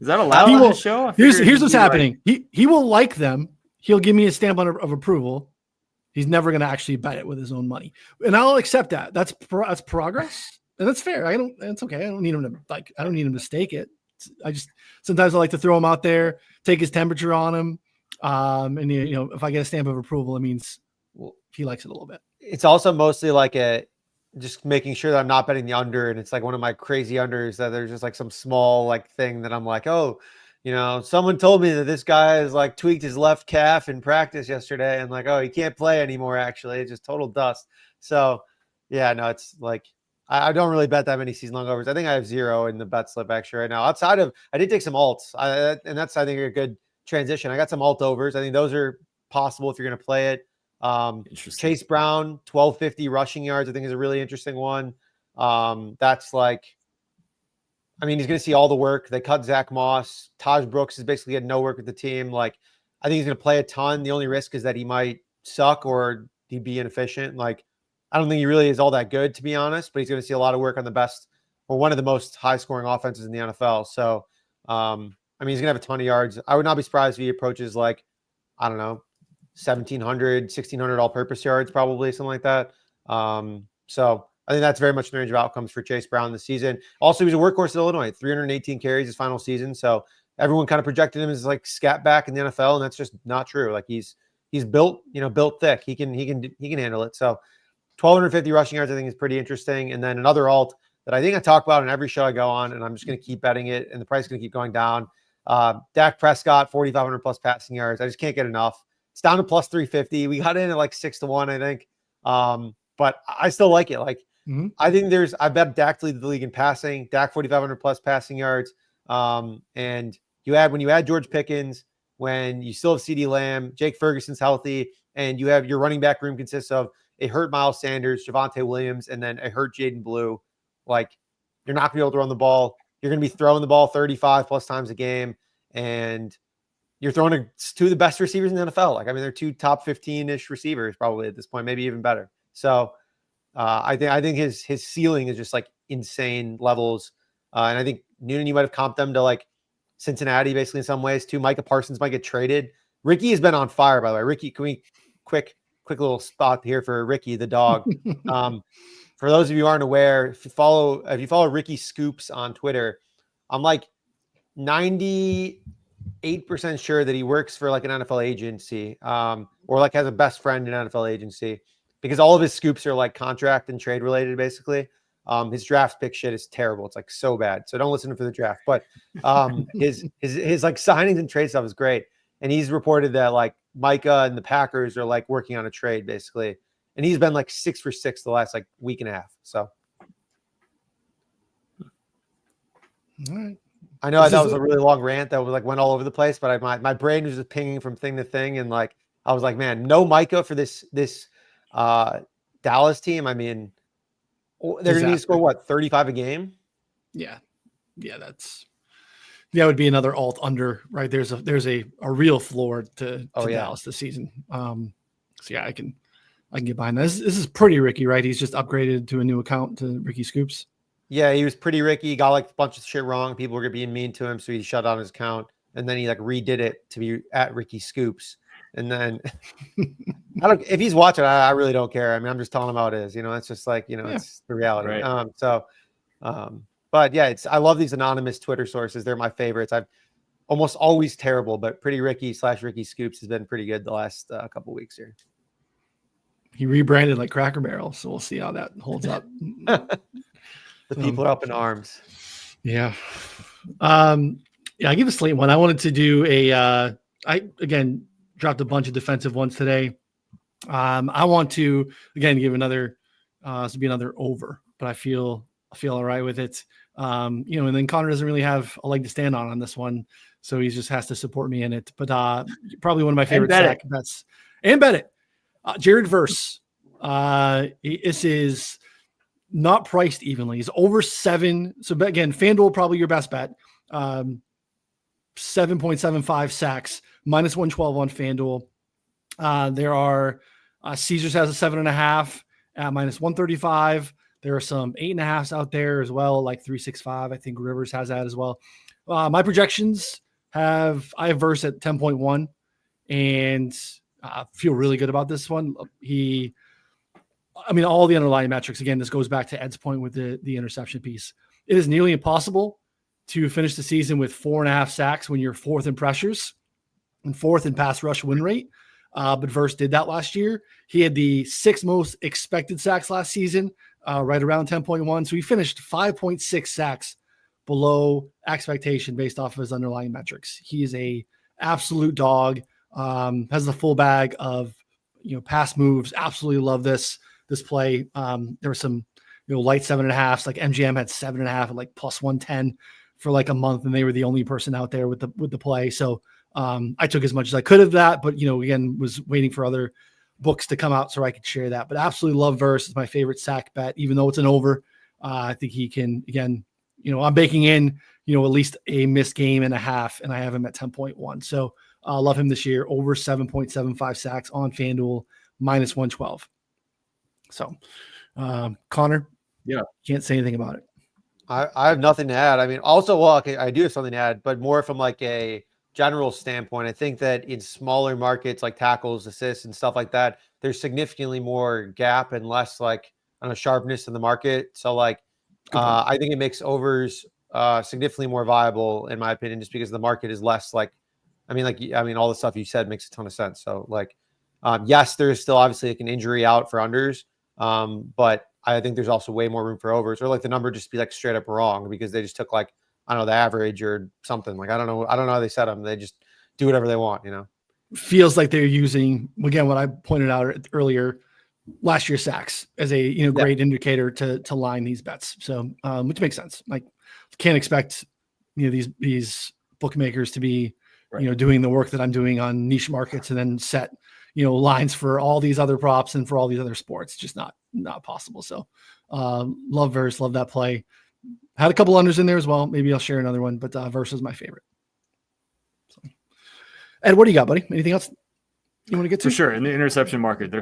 that allowed He on will- the show? I Here's figured what's you'd be happening. He will like them. He'll give me a stamp of approval. He's never going to actually bet it with his own money, and I'll accept that. That's progress, and that's fair. It's okay. I don't need him to I don't need him to stake it. Sometimes I like to throw him out there, take his temperature on him, and if I get a stamp of approval, it means he likes it a little bit. It's also mostly like just making sure that I'm not betting the under, and it's like one of my crazy unders that there's just like some small like thing that I'm like, oh, someone told me that this guy has like tweaked his left calf in practice yesterday, and like, oh, he can't play anymore. Actually, it's just total dust. So yeah, no, it's like I don't really bet that many season long overs. I think I have 0 in the bet slip actually right now. Outside of, I did take some alts, and that's I think a good transition. I got some alt overs. I think those are possible if you're going to play it. Chase Brown, 1250 rushing yards, I think is a really interesting one. That's like, I mean, he's going to see all the work. They cut Zach Moss. Taj Brooks is basically had no work with the team. Like, I think he's going to play a ton. The only risk is that he might suck or he'd be inefficient. Like, I don't think he really is all that good, to be honest, but he's going to see a lot of work on the best or one of the most high scoring offenses in the NFL. So, I mean, he's going to have a ton of yards. I would not be surprised if he approaches like, I don't know, 1,700, 1,600 all-purpose yards, probably something like that. So I think that's very much in the range of outcomes for Chase Brown this season. Also, he was a workhorse at Illinois, 318 carries his final season. So everyone kind of projected him as like scat back in the NFL, and that's just not true. Like he's built, built thick. He can handle it. So 1,250 rushing yards, I think is pretty interesting. And then another alt that I think I talk about in every show I go on, and I'm just going to keep betting it, and the price is going to keep going down. Dak Prescott, 4,500 plus passing yards. I just can't get enough. It's down to plus 350. We got in at like 6-1, I think. But I still like it. Like, I think I bet Dak to lead the league in passing. Dak 4,500 plus passing yards. And when you add George Pickens, when you still have CeeDee Lamb, Jake Ferguson's healthy, and you have your running back room consists of a hurt Miles Sanders, Javonte Williams, and then a hurt Jaden Blue. Like, you're not going to be able to run the ball. You're going to be throwing the ball 35 plus times a game, and you're throwing to two of the best receivers in the NFL. Like, I mean, they're 2 top 15-ish receivers probably at this point, maybe even better. So I think his ceiling is just like insane levels. And I think Noonan, you might have comped them to like Cincinnati basically in some ways too. Micah Parsons might get traded. Ricky has been on fire, by the way. Ricky, can we quick little spot here for Ricky, the dog. For those of you who aren't aware, if you follow Ricky Scoops on Twitter, I'm like 98% sure that he works for like an NFL agency, or like has a best friend in an NFL agency, because all of his scoops are like contract and trade related, basically. His draft pick shit is terrible. It's like so bad. So don't listen to him for the draft. But his like signings and trade stuff is great. And he's reported that like Micah and the Packers are like working on a trade, basically. And he's been like 6 for 6 the last like week and a half. So All right. I know that was a really long rant that was like went all over the place, but my brain was just pinging from thing to thing, and like I was like, man, no Micah for this Dallas team. I mean, they're going to need to score what, 35 a game? Yeah, that would be another alt under, right? There's a real floor to Dallas this season. So yeah, I can get behind that. This is pretty Ricky, right? He's just upgraded to a new account to Ricky Scoops. Yeah, he was pretty Ricky. He got like a bunch of shit wrong. People were being mean to him, so he shut down his account, and then he like redid it to be at Ricky Scoops. And then if he's watching, I really don't care. I mean, I'm just telling him how it is. It's just like, it's the reality. Right. But yeah, I love these anonymous Twitter sources. They're my favorites. I've almost always terrible, but Pretty Ricky / Ricky Scoops has been pretty good the last couple weeks here. He rebranded like Cracker Barrel, so we'll see how that holds up. The people are up in arms. Yeah. Yeah, I give a slate one. I wanted to do I again dropped a bunch of defensive ones today. I want to again give another to be another over, but I feel all right with it. And then Connor doesn't really have a leg to stand on this one, so he just has to support me in it. But probably one of my favorite sack bets. And bet it. Jared Verse. This is not priced evenly. He's over 7. So again, FanDuel probably your best bet. 7.75 sacks, -112 on FanDuel. There are Caesars has a 7.5 at -135. There are some 8.5s out there as well, like 365. I think Rivers has that as well. My projections I have Verse at 10.1 and feel really good about this one. All the underlying metrics, again, this goes back to Ed's point with the interception piece. It is nearly impossible to finish the season with 4.5 sacks when you're 4th in pressures and 4th in pass rush win rate. But Verse did that last year. He had the 6th most expected sacks last season, right around 10.1. So he finished 5.6 sacks below expectation based off of his underlying metrics. He is a absolute dog, has the full bag of, pass moves. Absolutely love this play. There were some, light 7.5s, like MGM had 7.5 at like +110 for like a month. And they were the only person out there with the play. So I took as much as I could of that, but again, was waiting for other books to come out so I could share that. But absolutely love Verse. It's my favorite sack bet, even though it's an over. I think he can, again, I'm baking in, at least a missed game and a half, and I have him at 10.1. So I love him this year, over 7.75 sacks on FanDuel, -112. So Connor, can't say anything about it. I have nothing to add. Okay, I do have something to add, but more from like a general standpoint. I think that in smaller markets like tackles, assists, and stuff like that, there's significantly more gap and less sharpness in the market. So I think it makes overs significantly more viable in my opinion, just because the market is less all the stuff you said makes a ton of sense. So yes, there's still obviously an injury out for unders, but I think there's also way more room for overs, or the number just be straight up wrong because they just took the average or something. I don't know how they set them. They just do whatever they want, Feels like they're using, again, what I pointed out earlier, last year's sacks as a great indicator to line these bets. So which makes sense. Can't expect these bookmakers to be doing the work that I'm doing on niche markets and then set lines for all these other props and for all these other sports. Just not possible. So love Verse, love that play. Had a couple unders in there as well. Maybe I'll share another one, but Verse is my favorite. So, Ed, what do you got, buddy? Anything else you want to get to? For sure. In the interception market,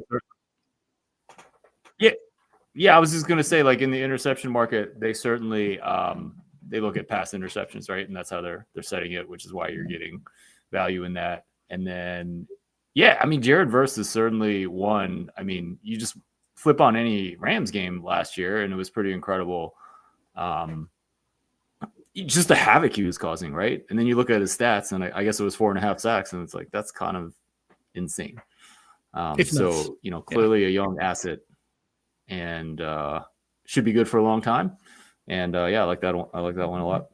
yeah. I was just going to say, in the interception market, they certainly they look at past interceptions, right? And that's how they're setting it, which is why you're getting value in that. And then, Jared Verse is certainly one. You just flip on any Rams game last year, and it was pretty incredible. Just the havoc he was causing, right? And then you look at his stats, and I guess it was 4.5 sacks, and it's that's kind of insane. So clearly a young asset, and should be good for a long time. And I like that one. I like that one a lot.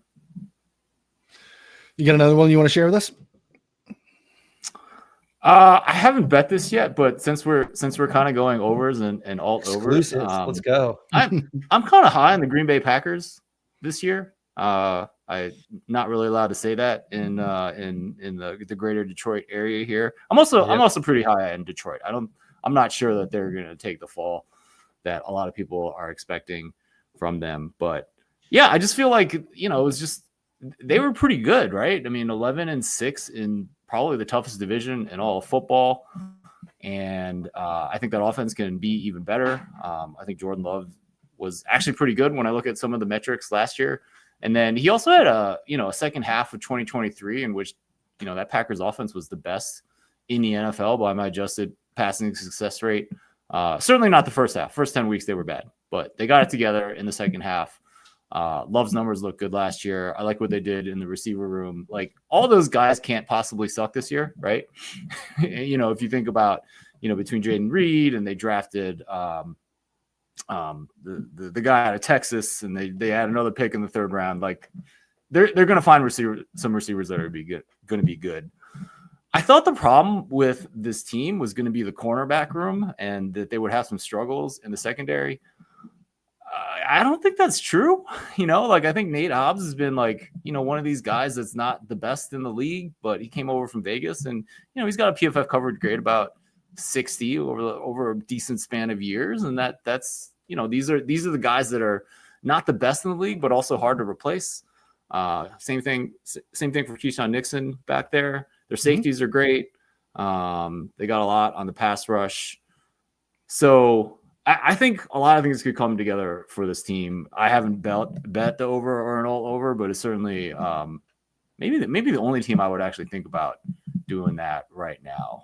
You got another one you want to share with us? I haven't bet this yet, but since we're kind of going overs and alt overs, let's go. I'm kind of high on the Green Bay Packers this year. I'm not really allowed to say that in the greater Detroit area here. I'm also pretty high in Detroit. I'm not sure that they're going to take the fall that a lot of people are expecting from them, but I just feel like it was just they were pretty good, right? 11-6 in probably the toughest division in all of football. And I think that offense can be even better. I think Jordan Love was actually pretty good when I look at some of the metrics last year. And then he also had a second half of 2023 in which, that Packers offense was the best in the NFL by my adjusted passing success rate. Certainly not the first half. First 10 weeks, they were bad, but they got it together in the second half. Love's numbers look good last year. I like what they did in the receiver room. Like all those guys can't possibly suck this year, right? If you think about, between Jaden Reed and they drafted the guy out of Texas and they had another pick in the third round. Like they're going to find some receivers that are going to be good. I thought the problem with this team was going to be the cornerback room and that they would have some struggles in the secondary. I don't think that's true. I think Nate Hobbs has been one of these guys that's not the best in the league, but he came over from Vegas and, he's got a PFF coverage grade about 60 over a decent span of years. And that's, these are the guys that are not the best in the league, but also hard to replace. Same thing for Keyshawn Nixon back there. Their safeties are great. They got a lot on the pass rush. So I think a lot of things could come together for this team. I haven't bet the over or an all over, but it's certainly maybe the only team I would actually think about doing that right now.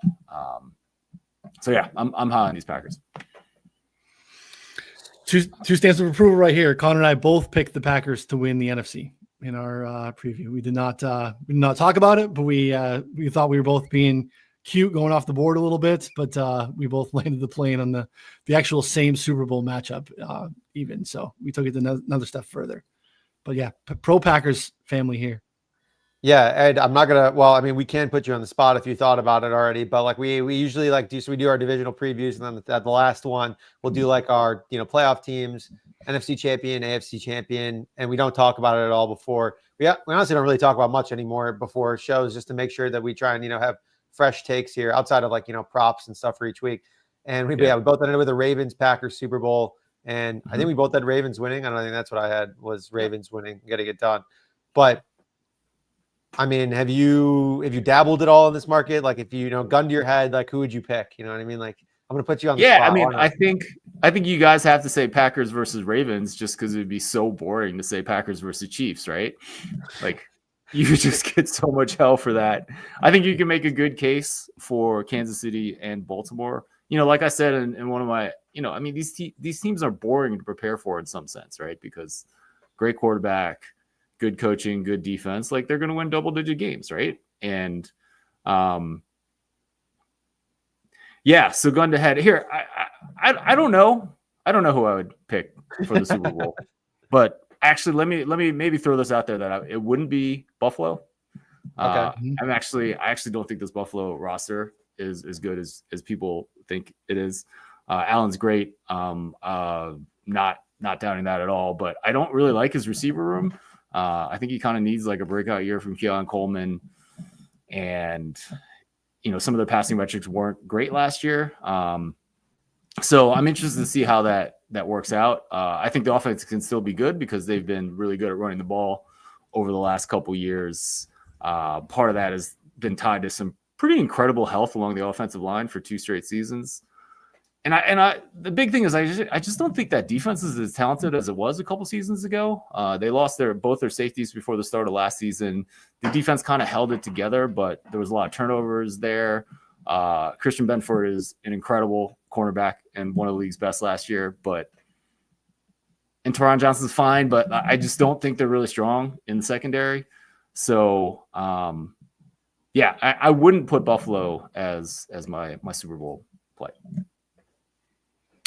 So yeah, I'm high on these Packers. Two stamps of approval right here. Connor and I both picked the Packers to win the NFC in our preview. We did not talk about it, but we thought we were both being cute going off the board a little bit, but we both landed the plane on the actual same Super Bowl matchup even. So we took it another step further. But yeah, pro Packers family here. Yeah, Ed, I'm not gonna. Well, I mean, we can put you on the spot if you thought about it already, but we usually do our divisional previews, and then at the last one we'll do our playoff teams, NFC champion, AFC champion, and we don't talk about it at all before. We honestly don't really talk about much anymore before shows, just to make sure that we try and have fresh takes here outside of props and stuff for each week. And we both ended with a Ravens Packers Super Bowl, and I think we both had Ravens winning. I don't think that's what I had was Ravens winning, getting it done, but. I mean, have you dabbled at all in this market? If you gun to your head, who would you pick? You know what I mean? I'm going to put you on the spot. Yeah, I mean, I think you guys have to say Packers versus Ravens just because it'd be so boring to say Packers versus Chiefs, right? You just get so much hell for that. I think you can make a good case for Kansas City and Baltimore. Like I said in one of my, I mean, these teams are boring to prepare for in some sense, right? Because great quarterback, good coaching, good defense, they're going to win double-digit games, right? And so gun to head here. I don't know. I don't know who I would pick for the Super Bowl, but actually, let me maybe throw this out there that it wouldn't be Buffalo. Okay. I actually don't think this Buffalo roster is as good as people think it is. Allen's great. Not doubting that at all, but I don't really like his receiver room. I think he kind of needs a breakout year from Keon Coleman, and some of the passing metrics weren't great last year. So I'm interested to see how that works out. I think the offense can still be good because they've been really good at running the ball over the last couple years. Part of that has been tied to some pretty incredible health along the offensive line for 2 straight seasons. And the big thing is I just don't think that defense is as talented as it was a couple seasons ago. They lost both their safeties before the start of last season. The defense kind of held it together, but there was a lot of turnovers there. Christian Benford is an incredible cornerback and one of the league's best last year, and Taron Johnson's fine, but I just don't think they're really strong in the secondary. So I wouldn't put Buffalo as my Super Bowl play.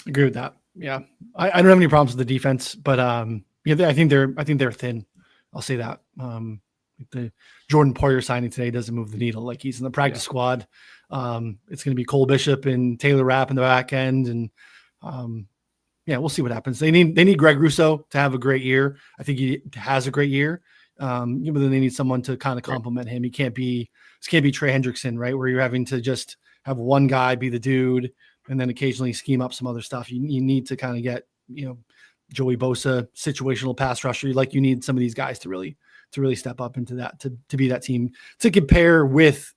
Agree with that. Yeah, I don't have any problems with the defense, but I think they're thin. I'll say that. The Jordan Poyer signing today doesn't move the needle. He's in the practice squad. It's going to be Cole Bishop and Taylor Rapp in the back end, and we'll see what happens. They need Greg Rousseau to have a great year. I think he has a great year. But then they need someone to kind of complement him. This can't be Trey Hendrickson, right? Where you're having to just have one guy be the dude and then occasionally scheme up some other stuff. You need to kind of get, Joey Bosa, situational pass rusher. You need some of these guys to really step up into that, to be that team to compare with,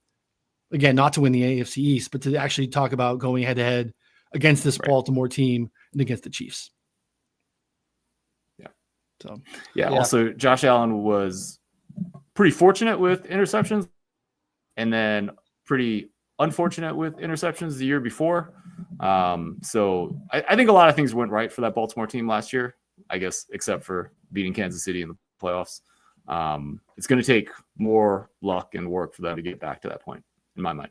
again, not to win the AFC East, but to actually talk about going head to head against this Baltimore team and against the Chiefs. Also Josh Allen was pretty fortunate with interceptions and then pretty unfortunate with interceptions the year before. So I think a lot of things went right for that Baltimore team last year I guess, except for beating Kansas City in the playoffs. It's going to take more luck and work for them to get back to that point, in my mind.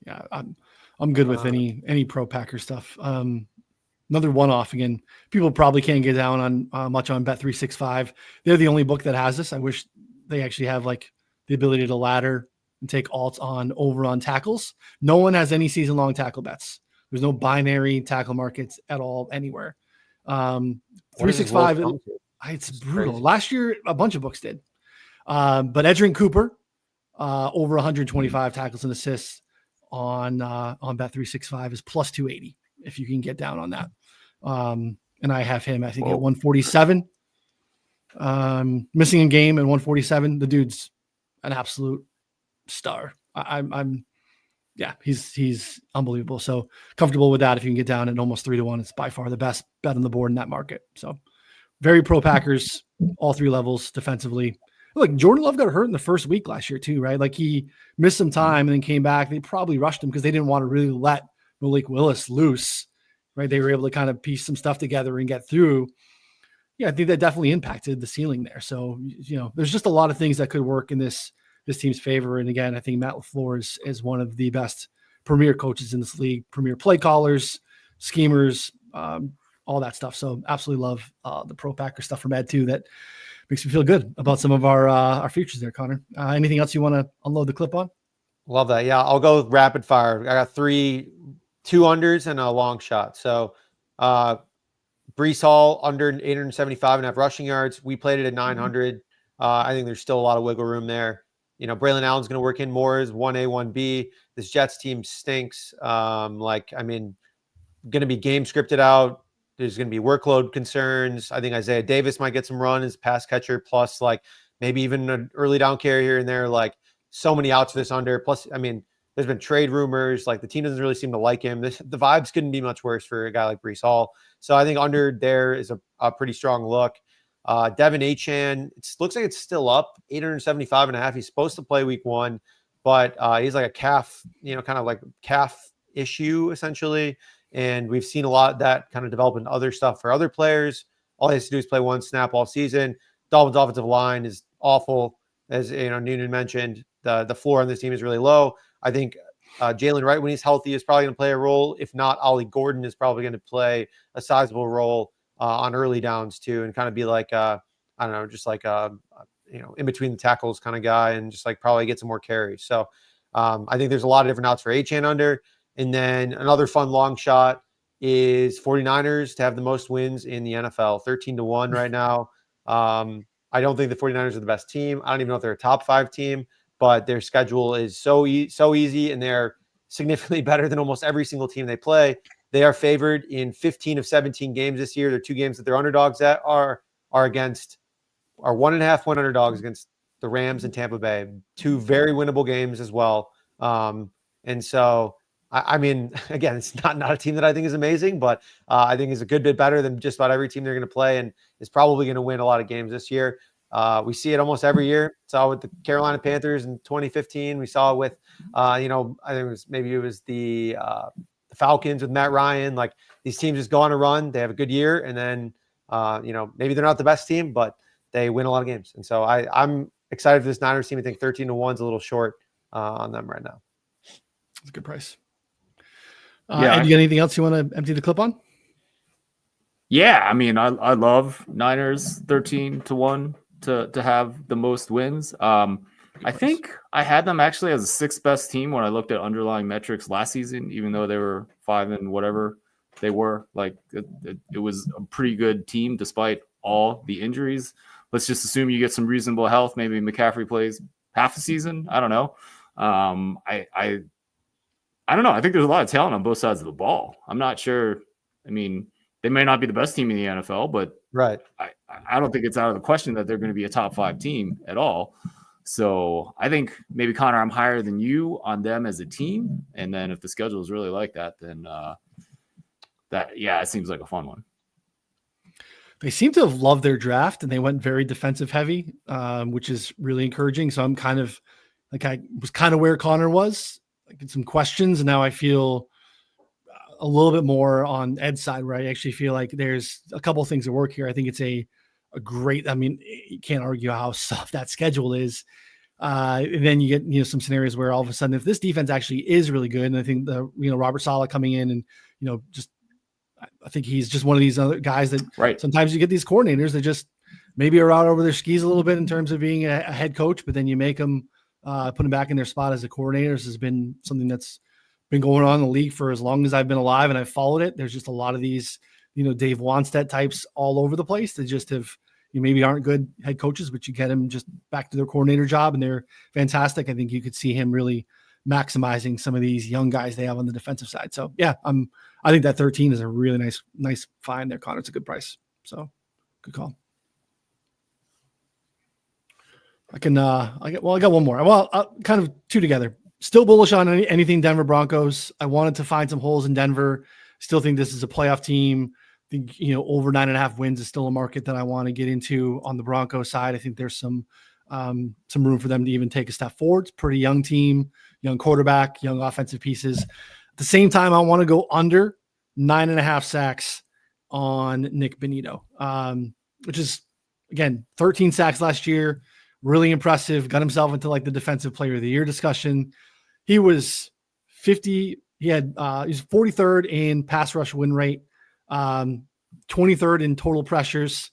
Yeah, I'm good with any pro Packer stuff. Another one-off again. People probably can't get down on much on Bet365. They're the only book that has this. I wish they actually have like the ability to ladder and take alts on over on tackles. No one has any season-long tackle bets. There's no binary tackle markets at all anywhere. 365, it's brutal. Crazy. Last year, a bunch of books did. But Edgerrin Cooper, over 125 tackles and assists on Bet365 is plus 280 if you can get down on that. And I have him, I think, at 147. Missing a game at 147. The dude's an absolute star. He's unbelievable. So comfortable with that. If you can get down at almost 3-1, it's by far the best bet on the board in that market. So very pro Packers, all three levels defensively. Look, Jordan Love got hurt in the first week last year too, right? Like he missed some time and then came back. They probably rushed him because they didn't want to really let Malik Willis loose, right? They were able to kind of piece some stuff together and get through. Yeah, I think that definitely impacted the ceiling there. So, there's just a lot of things that could work in this team's favor. And again, I think Matt LaFleur is one of the best premier coaches in this league, premier play callers, schemers, all that stuff. So absolutely love the pro Packer stuff from Ed too. That makes me feel good about some of our futures there, Connor. Anything else you want to unload the clip on? Love that. Yeah, I'll go with rapid fire. I got 2 unders and a long shot. So Breece Hall under 875.5 rushing yards. We played it at 900. I think there's still a lot of wiggle room there. Braylon Allen's going to work in more as 1A, 1B. This Jets team stinks. Going to be game scripted out. There's going to be workload concerns. I think Isaiah Davis might get some run as pass catcher, plus maybe even an early down carry here and there. So many outs for this under. Plus, there's been trade rumors. The team doesn't really seem to like him. The vibes couldn't be much worse for a guy like Breece Hall. So I think under there is a pretty strong look. Devin Achane, it looks like it's still up, 875.5. He's supposed to play week 1, but he's like a calf, kind of like calf issue essentially. And we've seen a lot of that kind of develop into other stuff for other players. All he has to do is play 1 snap all season. Dolphins offensive line is awful. As Noonan mentioned, the floor on this team is really low. I think Jalen Wright, when he's healthy, is probably going to play a role. If not, Ollie Gordon is probably going to play a sizable role on early downs too, and kind of be in between the tackles kind of guy, and just probably get some more carries. So I think there's a lot of different outs for Achane under. And then another fun long shot is 49ers to have the most wins in the NFL, 13-1 right now. I don't think the 49ers are the best team. I don't even know if they're a top 5 team, but their schedule is so easy, and they're significantly better than almost every single team they play. They are favored in 15 of 17 games this year. Their 2 games that they're underdogs at are 1.5 point underdogs against the Rams and Tampa Bay. 2 very winnable games as well. And so, again, it's not a team that I think is amazing, but I think is a good bit better than just about every team they're going to play, and is probably going to win a lot of games this year. We see it almost every year. Saw it with the Carolina Panthers in 2015. We saw it with, I think it was the Falcons with Matt Ryan. These teams just go on a run. They have a good year, and then, maybe they're not the best team, but they win a lot of games. And so I'm excited for this Niners team. I think 13-1 is a little short on them right now. That's a good price. You got anything else you want to empty the clip on? Yeah, I love Niners 13-1 to have the most wins. I think I had them actually as the 6th best team when I looked at underlying metrics last season, even though they were 5 and whatever they were. It was a pretty good team despite all the injuries. Let's just assume you get some reasonable health. Maybe McCaffrey plays half a season. I don't know. I don't know. I think there's a lot of talent on both sides of the ball. I'm not sure. They may not be the best team in the NFL, but right. I don't think it's out of the question that they're going to be a top 5 team at all. So I think maybe, Connor, I'm higher than you on them as a team. And then if the schedule is really like that, then it seems like a fun one. They seem to have loved their draft, and they went very defensive heavy, which is really encouraging. So I'm I was kind of where Connor was. I get some questions, and now I feel a little bit more on Ed's side, where I actually feel like there's a couple of things that work here. I think it's a great, I mean, you can't argue how soft that schedule is. And then you get, some scenarios where all of a sudden, if this defense actually is really good, and I think Robert Saleh coming in and, I think he's just one of these other guys that sometimes you get these coordinators that just maybe are out over their skis a little bit in terms of being a head coach, but then you make them put them back in their spot as a coordinator. This has been something that's been going on in the league for as long as I've been alive, and I've followed it. There's just a lot of these, Dave Wanstead types all over the place that just have, maybe aren't good head coaches, but you get them just back to their coordinator job, and they're fantastic. I think you could see him really maximizing some of these young guys they have on the defensive side. So yeah, I think that 13 is a really nice find there, Connor. It's a good price. So good call. I got one more. Well, kind of two together. Still bullish on anything Denver Broncos. I wanted to find some holes in Denver. Still think this is a playoff team. I think, over 9.5 wins is still a market that I want to get into on the Broncos side. I think there's some room for them to even take a step forward. It's a pretty young team, young quarterback, young offensive pieces. At the same time, I want to go under 9.5 sacks on Nick Bonitto, which is, again, 13 sacks last year. Really impressive. Got himself into like the defensive player of the year discussion. He was 50. He's 43rd in pass rush win rate, 23rd in total pressures.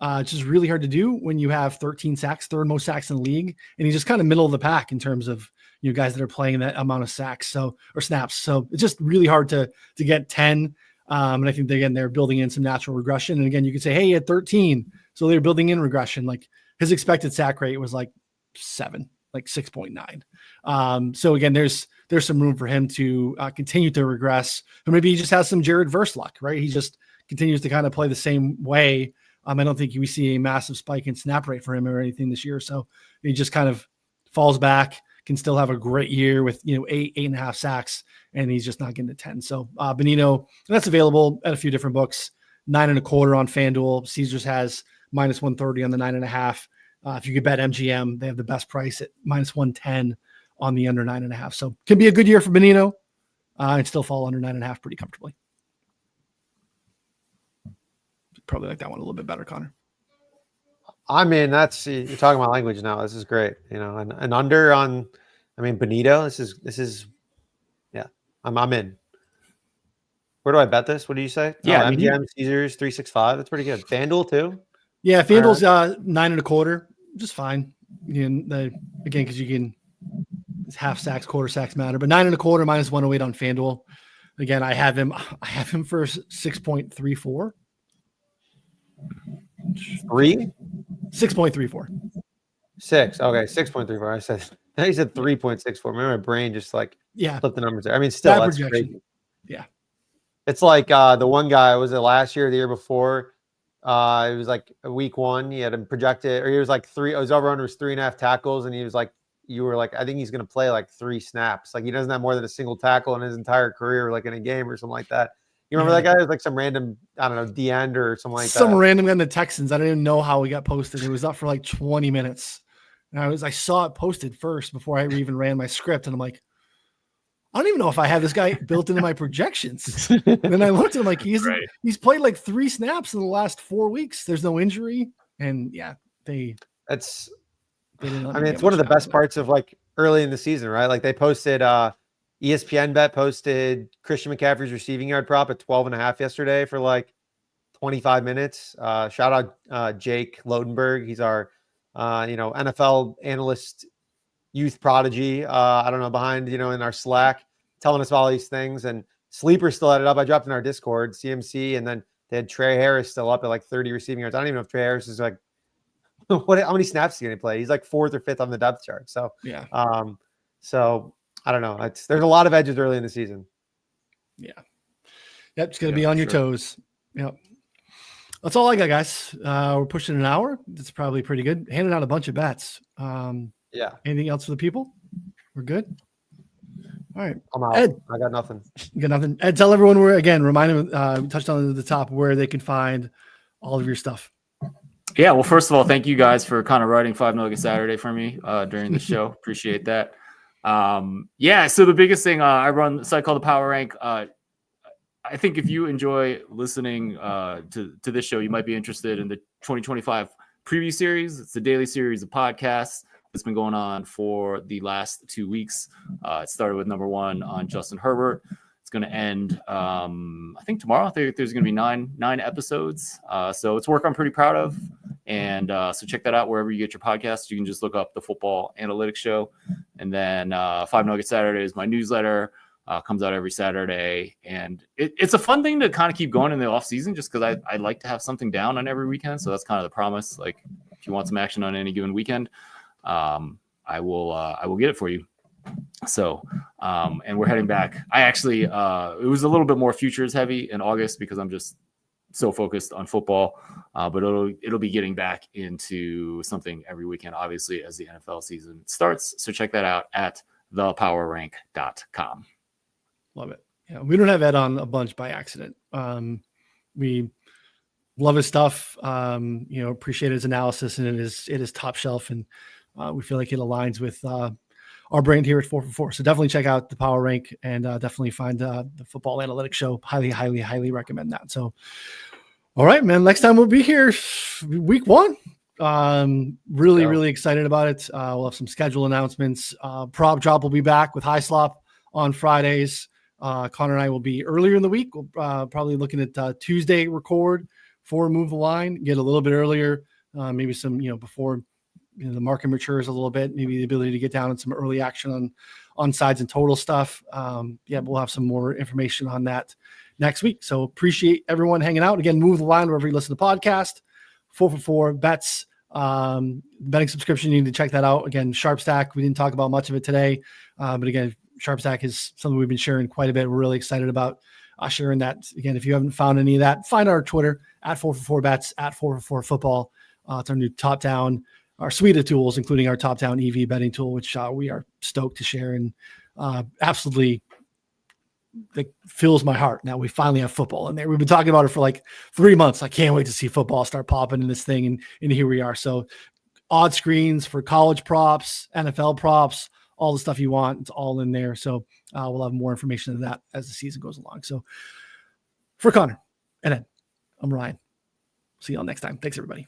It's just really hard to do when you have 13 sacks, third most sacks in the league. And he's just kind of middle of the pack in terms of, guys that are playing that amount of sacks. Or snaps. So it's just really hard to get 10. And I think they're building in some natural regression. And again, you could say, hey, he had 13. So they're building in regression. Like his expected sack rate was like 7, like 6.9. So again, there's some room for him to continue to regress. Or maybe he just has some Jared Verse luck, right? He just continues to kind of play the same way. I don't think we see a massive spike in snap rate for him or anything this year. So he just kind of falls back, can still have a great year with, 8.5 sacks, and he's just not getting to 10. So Bonitto, that's available at a few different books, 9.25 on FanDuel. Caesars has -130 on the 9.5. If you could bet MGM, they have the best price at -110 on the under 9.5. So could be a good year for Bonitto and still fall under 9.5 pretty comfortably. Probably like that one a little bit better, Connor. I mean, you're talking my language now. This is great. And under on, Bonitto, this is, yeah, I'm in. Where do I bet this? What do you say? Yeah. MGM, Caesars, 365. That's pretty good. FanDuel too. Yeah. FanDuel's 9.25, just fine. Again, cause you can, it's half sacks, quarter sacks matter, but 9.25 -108 on FanDuel. Again, I have him for 6.34. 6.34. 6. Okay, 6.34. I said 3.64. Remember, my brain just flipped the numbers there. Still, that's crazy. Yeah. It's like the one guy, was it last year or the year before? It was like week 1. He had him projected, or he was like 3. His over under was 3.5 tackles, and he was like, you were like, I think he's going to play like 3 snaps. Like he doesn't have more than a single tackle in his entire career, like in a game or something like that. You remember that guy? It was like some random, I don't know, D end or something like that. Some random guy in the Texans. I didn't even know how he got posted. It was up for like 20 minutes. And I saw it posted first before I even ran my script. And I'm like, I don't even know if I have this guy built into my projections. And then I looked at him like he's played like 3 snaps in the last 4 weeks. There's no injury. And it's one of the best parts of like early in the season, right? Like they posted ESPN Bet posted Christian McCaffrey's receiving yard prop at 12.5 yesterday for like 25 minutes. Shout out Jake Lodenberg. He's our NFL analyst, youth prodigy. I don't know, behind in our Slack, telling us about all these things. And Sleeper still had it up. I dropped in our Discord, CMC, and then they had Trey Harris still up at like 30 receiving yards. I don't even know if Trey Harris is like how many snaps is he going to play? He's like 4th or 5th on the depth chart. So yeah. So I don't know. There's a lot of edges early in the season. Yeah. Yep. It's going to be on your toes. Yep. That's all I got, guys. We're pushing an hour. That's probably pretty good. Handing out a bunch of bets. Yeah. Anything else for the people? We're good. All right. I'm out. Ed, I got nothing. You got nothing. Ed, tell everyone remind them, we touched on at the top where they can find all of your stuff. Yeah. Well, first of all, thank you guys for kind of writing 5 Nuggets Saturday for me during the show. Appreciate that. So the biggest thing, I run a site called the Power Rank. I think if you enjoy listening to this show, you might be interested in the 2025 preview series. It's a daily series of podcasts that's been going on for the last 2 weeks. It started with number 1 on Justin Herbert. It's going to end, I think tomorrow. I think there's going to be nine episodes. So it's work I'm pretty proud of. And so check that out wherever you get your podcasts. You can just look up the Football Analytics Show. And then 5 Nugget Saturday is my newsletter. Comes out every Saturday. And it's a fun thing to kind of keep going in the off season, just because I like to have something down on every weekend. So that's kind of the promise. Like, if you want some action on any given weekend, I will get it for you. So, and we're heading back. I actually, it was a little bit more futures heavy in August because I'm just so focused on football, but it'll be getting back into something every weekend, obviously, as the NFL season starts. So check that out at thepowerrank.com. Love it. Yeah, we don't have Ed on a bunch by accident. We love his stuff. Appreciate his analysis, and it is top shelf, and we feel like it aligns with our brand here at 4for4. So definitely check out the Power Rank, and definitely find the Football Analytics Show. Highly, highly, highly recommend that. So, all right, man. Next time we'll be here, week 1. Really excited about it. We'll have some schedule announcements. Prop Drop will be back with High Slop on Fridays. Connor and I will be earlier in the week. We'll probably looking at Tuesday record for Move the Line, get a little bit earlier, maybe some, before the market matures a little bit, maybe the ability to get down in some early action on sides and total stuff. We'll have some more information on that next week. So appreciate everyone hanging out. Again, Move the Line wherever you listen to the podcast. 4for4 bets, betting subscription. You need to check that out. Again, SharpStack. We didn't talk about much of it today, but again, SharpStack is something we've been sharing quite a bit. We're really excited about sharing that. Again, if you haven't found any of that, find our Twitter at 4for4 bets, at 4for4 football. It's our new top-down, our suite of tools, including our top-down EV betting tool, which we are stoked to share, and absolutely that fills my heart. Now we finally have football in there. We've been talking about it for like 3 months. I can't wait to see football start popping in this thing, and here we are. So odd screens for college props, NFL props, all the stuff you want, it's all in there. So we'll have more information on that as the season goes along. So for Connor and Ed, I'm Ryan. See y'all next time. Thanks, everybody.